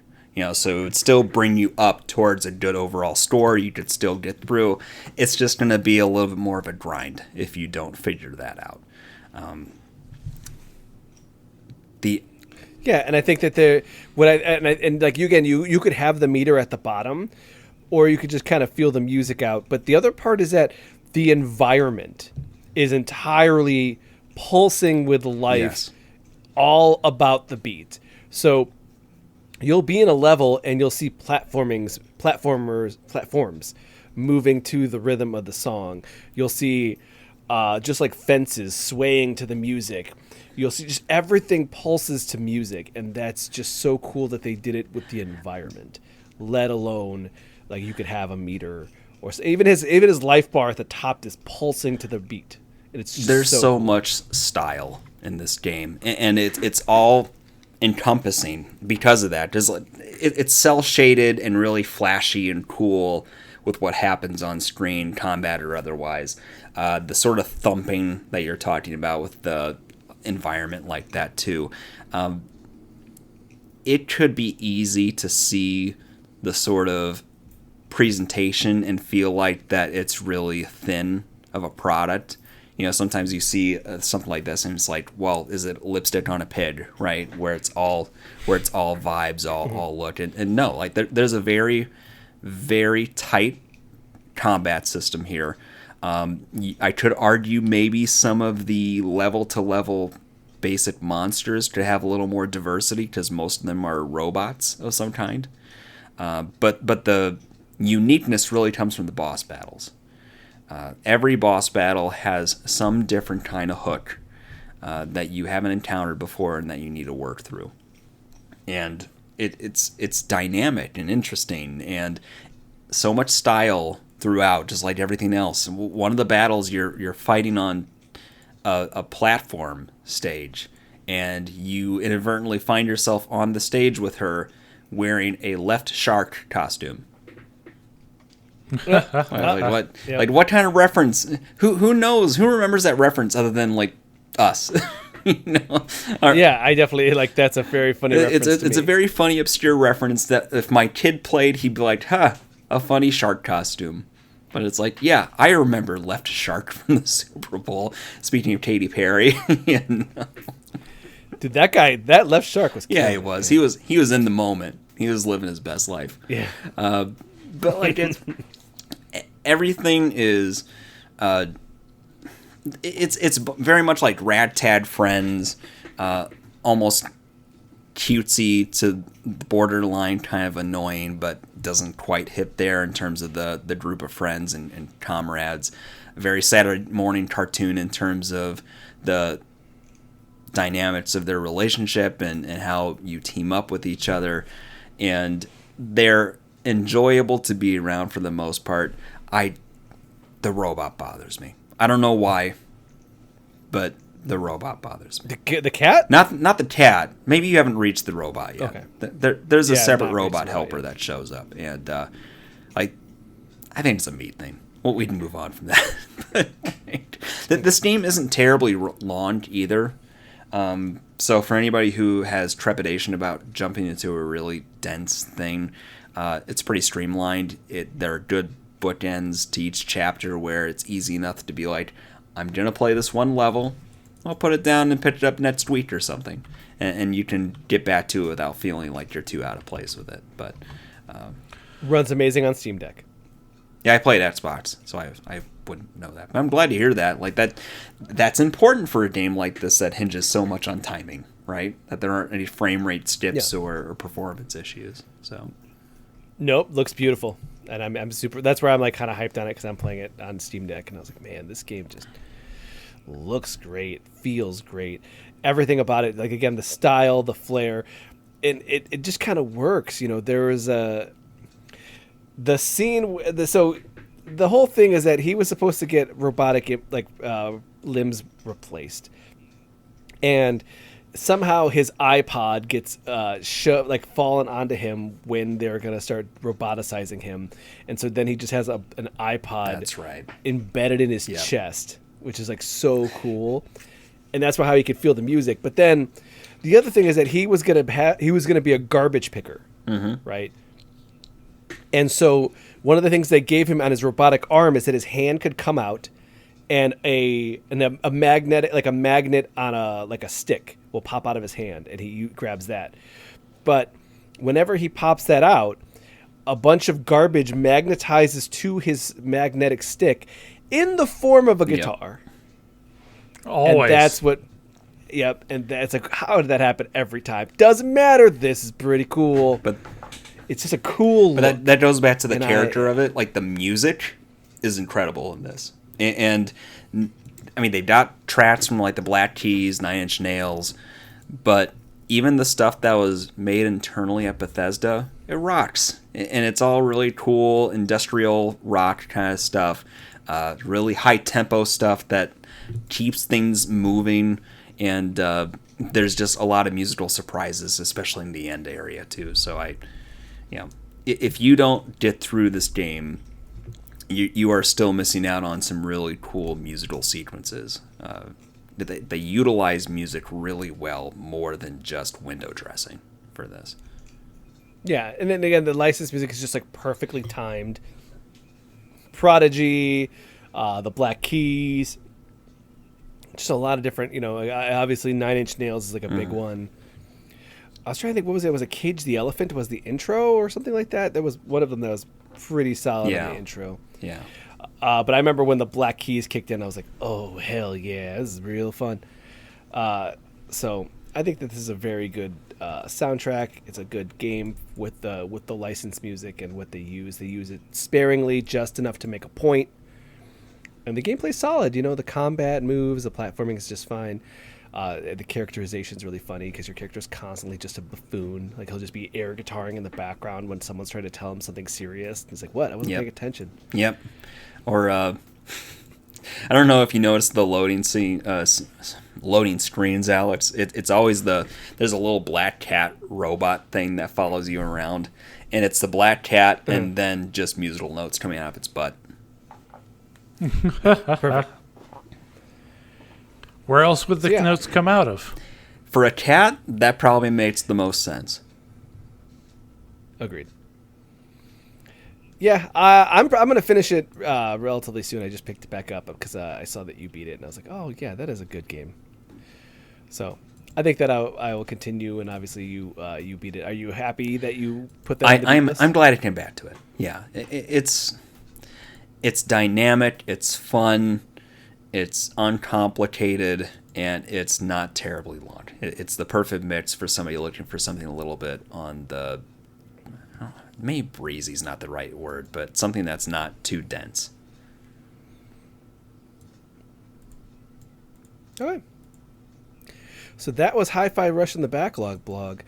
So it would still bring you up towards a good overall score. You could still get through. It's just going to be a little bit more of a grind if you don't figure that out. And I think that you could have the meter at the bottom, or you could just kind of feel the music out. But the other part is that the environment is entirely pulsing with life, yes, all about the beat. So you'll be in a level and you'll see platforms moving to the rhythm of the song. You'll see just like fences swaying to the music. You'll see just everything pulses to music, and that's just so cool that they did it with the environment, let alone like you could have a meter or even his life bar at the top is pulsing to the beat. And it's just there's so cool. much style in this game, and it's all encompassing because of that. It's cel shaded and really flashy and cool with what happens on screen, combat or otherwise. The sort of thumping that you're talking about with the environment like that too. It could be easy to see the sort of presentation and feel like that it's really thin of a product. Sometimes you see something like this and it's like, well, is it lipstick on a pig, right? Where it's all vibes, all look. And no, like there's a very, very tight combat system here. I could argue maybe some of the level-to-level basic monsters could have a little more diversity, because most of them are robots of some kind. But the uniqueness really comes from the boss battles. Every boss battle has some different kind of hook that you haven't encountered before and that you need to work through. And it's dynamic and interesting, and so much style throughout, just like everything else. One of the battles, you're fighting on a platform stage, and you inadvertently find yourself on the stage with her wearing a left shark costume. What? Yep. Like what kind of reference? Who knows? Who remembers that reference other than like us? Yeah, I definitely like. That's a very funny reference. It's a very funny, obscure reference that if my kid played, he'd be like, "Huh, a funny shark costume." But it's like, yeah, I remember Left Shark from the Super Bowl. Speaking of Katy Perry, dude, that Left Shark was. Yeah, he was. Man. He was in the moment. He was living his best life. Yeah. But like everything is, it's very much like Ragtag Friends, almost cutesy to borderline kind of annoying, but doesn't quite hit there in terms of the group of friends and comrades. A very Saturday morning cartoon in terms of the dynamics of their relationship and how you team up with each other. And they're enjoyable to be around for the most part. The robot bothers me. I don't know why, but the robot bothers me. The cat? Not the cat. Maybe you haven't reached the robot yet. Okay. There's a separate robot helper that shows up, and I think it's a meat thing. Well, we can move on from that. This game isn't terribly long either. So for anybody who has trepidation about jumping into a really dense thing, it's pretty streamlined. There are good bookends to each chapter where it's easy enough to be like, I'm going to play this one level, I'll put it down and pick it up next week or something. And you can get back to it without feeling like you're too out of place with it. But runs amazing on Steam Deck. Yeah, I played Xbox, so I wouldn't know that. But I'm glad to hear that. Like that's important for a game like this that hinges so much on timing, right? That there aren't any frame rate skips or performance issues. So nope, looks beautiful. And I'm super. That's where I'm like kind of hyped on it because I'm playing it on Steam Deck, and I was like, man, this game just looks great, feels great, everything about it. Like again, the style, the flair, and it just kind of works. You know, there was the scene. So the whole thing is that he was supposed to get robotic limbs replaced, and somehow his iPod gets fallen onto him when they're going to start roboticizing him. And so then he just has an iPod that's right. embedded in his chest, which is like so cool. And that's how he could feel the music. But then the other thing is that he was going to be a garbage picker, right? And so one of the things they gave him on his robotic arm is that his hand could come out and a magnet on a stick will pop out of his hand, and he grabs that. But whenever he pops that out, a bunch of garbage magnetizes to his magnetic stick in the form of a guitar. Always. And that's what. Yep, and that's like, how did that happen every time? Doesn't matter. This is pretty cool. But it's just a cool. But that goes back to the character of it. Like the music is incredible in this. And I mean, they got tracks from like the Black Keys, Nine Inch Nails, but even the stuff that was made internally at Bethesda, it rocks. And it's all really cool industrial rock kind of stuff, really high tempo stuff that keeps things moving. And there's just a lot of musical surprises, especially in the end area too. So if you don't get through this game, you are still missing out on some really cool musical sequences. They utilize music really well, more than just window dressing for this. Yeah, and then again, the licensed music is just like perfectly timed. Prodigy, the Black Keys, just a lot of different. Obviously Nine Inch Nails is like a big one. I was trying to think, what was it? Was it Cage the Elephant? Was the intro or something like that? There was one of them that was pretty solid in the intro. Yeah. But I remember when the Black Keys kicked in, I was like, oh, hell yeah, this is real fun. So I think that this is a very good soundtrack. It's a good game with the licensed music and what they use. They use it sparingly, just enough to make a point. And the gameplay's solid. The combat moves, the platforming is just fine. The characterization's really funny because your character's constantly just a buffoon. Like, he'll just be air guitaring in the background when someone's trying to tell him something serious. And he's like, what? I wasn't paying attention. Yep. Or, I don't know if you noticed the loading screens, Alex. It's always there's a little black cat robot thing that follows you around. And it's the black cat and then just musical notes coming out of its butt. Perfect. Where else would the notes come out of? For a cat, that probably makes the most sense. Agreed. Yeah, I'm going to finish it relatively soon. I just picked it back up because I saw that you beat it, and I was like, oh, yeah, that is a good game. So I think that I will continue, and obviously you beat it. Are you happy that you put that on the list? I'm glad I came back to it. Yeah, it's dynamic, it's fun, It's uncomplicated, and it's not terribly long. It's the perfect mix for somebody looking for something a little bit on the... maybe breezy is not the right word, but something that's not too dense. All right. So that was Hi-Fi Rush in the Backlog blog.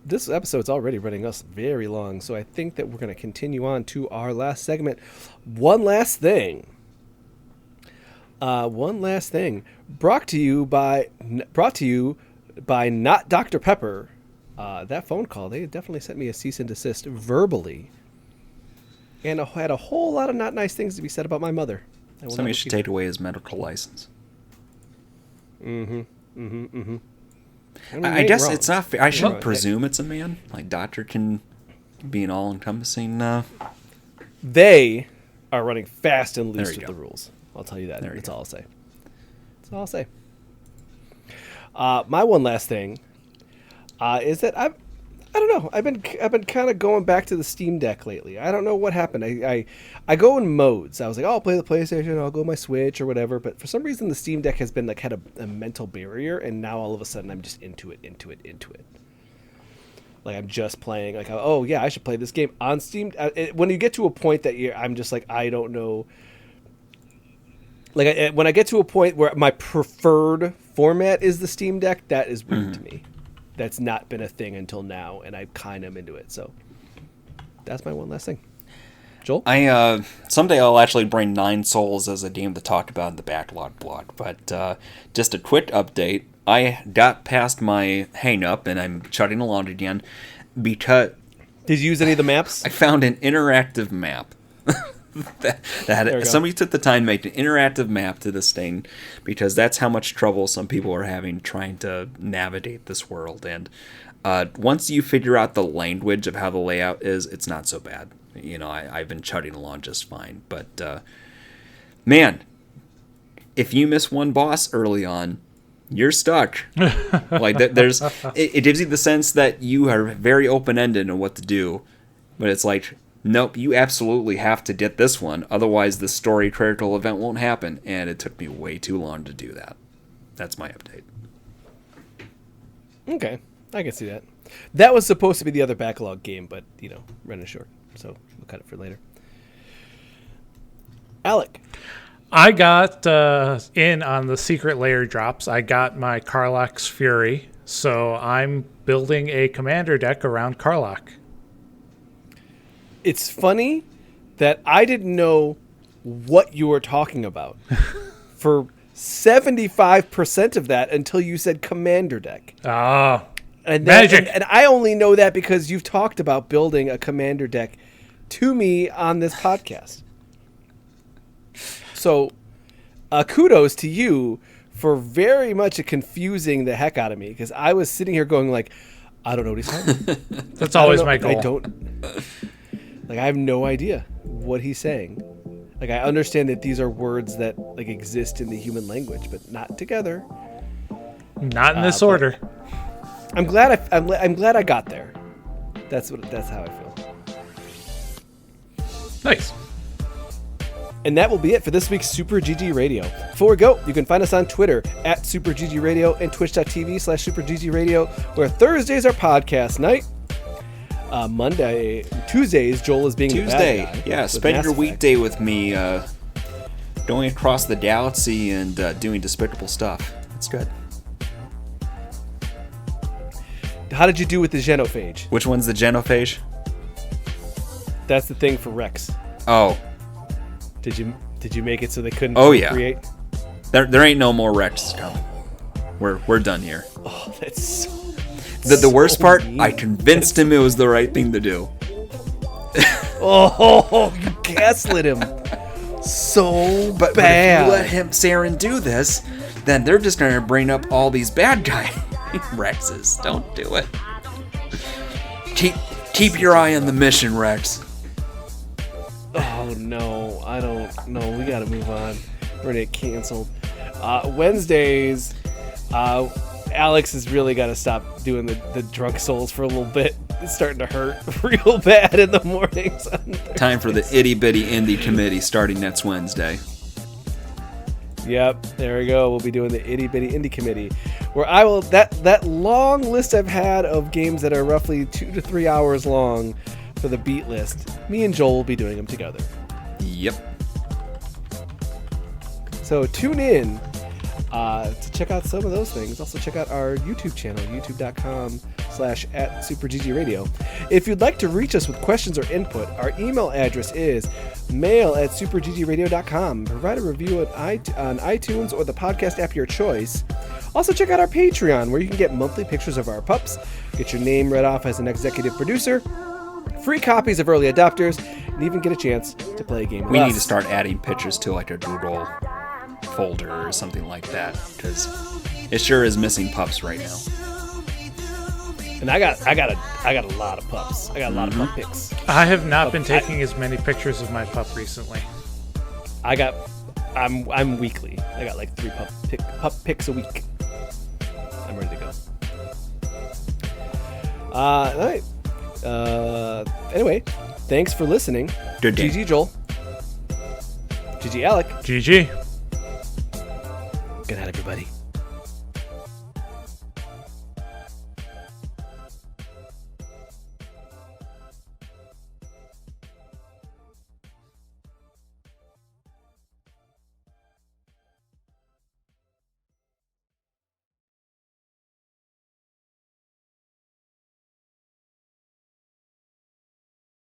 This episode's already running us very long, so I think that we're going to continue on to our last segment. One last thing. Brought to you by Not Dr. Pepper. That phone call, they definitely sent me a cease and desist verbally, and had a whole lot of not nice things to be said about my mother. Somebody should take away his medical license. I guess it's not fair. I shouldn't presume it's a man. Like, doctor can be an all-encompassing... They are running fast and loose with the rules. I'll tell you that. That's all I'll say. That's all I'll say. My one last thing is that I don't know. I've been kind of going back to the Steam Deck lately. I don't know what happened. I go in modes. I was like, oh, I'll play the PlayStation, I'll go my Switch or whatever. But for some reason, the Steam Deck has been had a mental barrier, and now all of a sudden I'm just into it. Like, I'm just playing. Like, oh yeah, I should play this game on Steam. When you get to a point that I'm just like, I don't know. Like, when I get to a point where my preferred format is the Steam Deck, that is weird to me. That's not been a thing until now, and I kind of am into it. So that's my one last thing. Joel? Someday I'll actually bring Nine Souls as a game to talk about in the Backlog blog. But just a quick update. I got past my hang-up, and I'm chugging along again because... Did you use any of the maps? I found an interactive map. Somebody took the time to make an interactive map to this thing, because that's how much trouble some people are having trying to navigate this world. And once you figure out the language of how the layout is, it's not so bad. You know, I've been chugging along just fine. But man, if you miss one boss early on, you're stuck. Like, it gives you the sense that you are very open-ended in what to do, but it's like, nope, you absolutely have to get this one, otherwise the story critical event won't happen, and it took me way too long to do that. That's my update. Okay, I can see that. That was supposed to be the other Backlog game, but, running short, so we'll cut it for later. Alec. I got in on the secret layer drops. I got my Karlach's Fury, so I'm building a commander deck around Karlach. It's funny that I didn't know what you were talking about for 75% of that until you said commander deck. Ah, magic. And I only know that because you've talked about building a commander deck to me on this podcast. So kudos to you for very much confusing the heck out of me, because I was sitting here going like, I don't know what he's talking about. That's always my goal. I have no idea what he's saying. Like, I understand that these are words that exist in the human language, but not together. Not in this order. I'm glad I got there. That's how I feel. Nice. And that will be it for this week's Super GG Radio. Before we go, you can find us on Twitter at Super GG Radio and twitch.tv/Super GG Radio, where Thursdays are podcast night. Tuesdays, Joel is being the bad guy. Yeah, spend your weekday with me going across the galaxy and doing despicable stuff. It's good. How did you do with the genophage? Which one's the genophage? That's the thing for Rex. Oh. Did you make it so they couldn't create? There ain't no more Rex coming. We're done here. Oh, that's so... The worst part, I convinced him it was the right thing to do. Oh, you gaslit him so bad. But if you let him, Saren, do this, then they're just going to bring up all these bad guy Rexes. Don't do it. Keep your eye on the mission, Rex. Oh, no. I don't know. We got to move on. We're going to get canceled. Wednesdays... Alex has really got to stop doing the drunk souls for a little bit. It's starting to hurt real bad in the mornings. Time for the itty bitty indie committee starting next Wednesday. Yep, there we go. We'll be doing the Itty Bitty Indie Committee, where I will that long list I've had of games that are roughly 2 to 3 hours long for the beat list. Me and Joel will be doing them together. Yep. So tune in to check out some of those things. Also check out our YouTube channel, youtube.com/@SuperGGRadio. If you'd like to reach us with questions or input, our email address is mail@superggradio.com. Provide a review on iTunes or the podcast app of your choice. Also check out our Patreon, where you can get monthly pictures of our pups, get your name read off as an executive producer, free copies of early adopters, and even get a chance to play a game with We us. need to start adding pictures to like a Google folder or something like that, because it sure is missing pups right now. And I got a lot of pups. I got a lot of pup pics. I have not been taking as many pictures of my pup recently. I'm weekly. I got like 3 pup pics a week. I'm ready to go. All right. Anyway, thanks for listening. Good day. GG Joel. GG Alec. GG. Good night, everybody.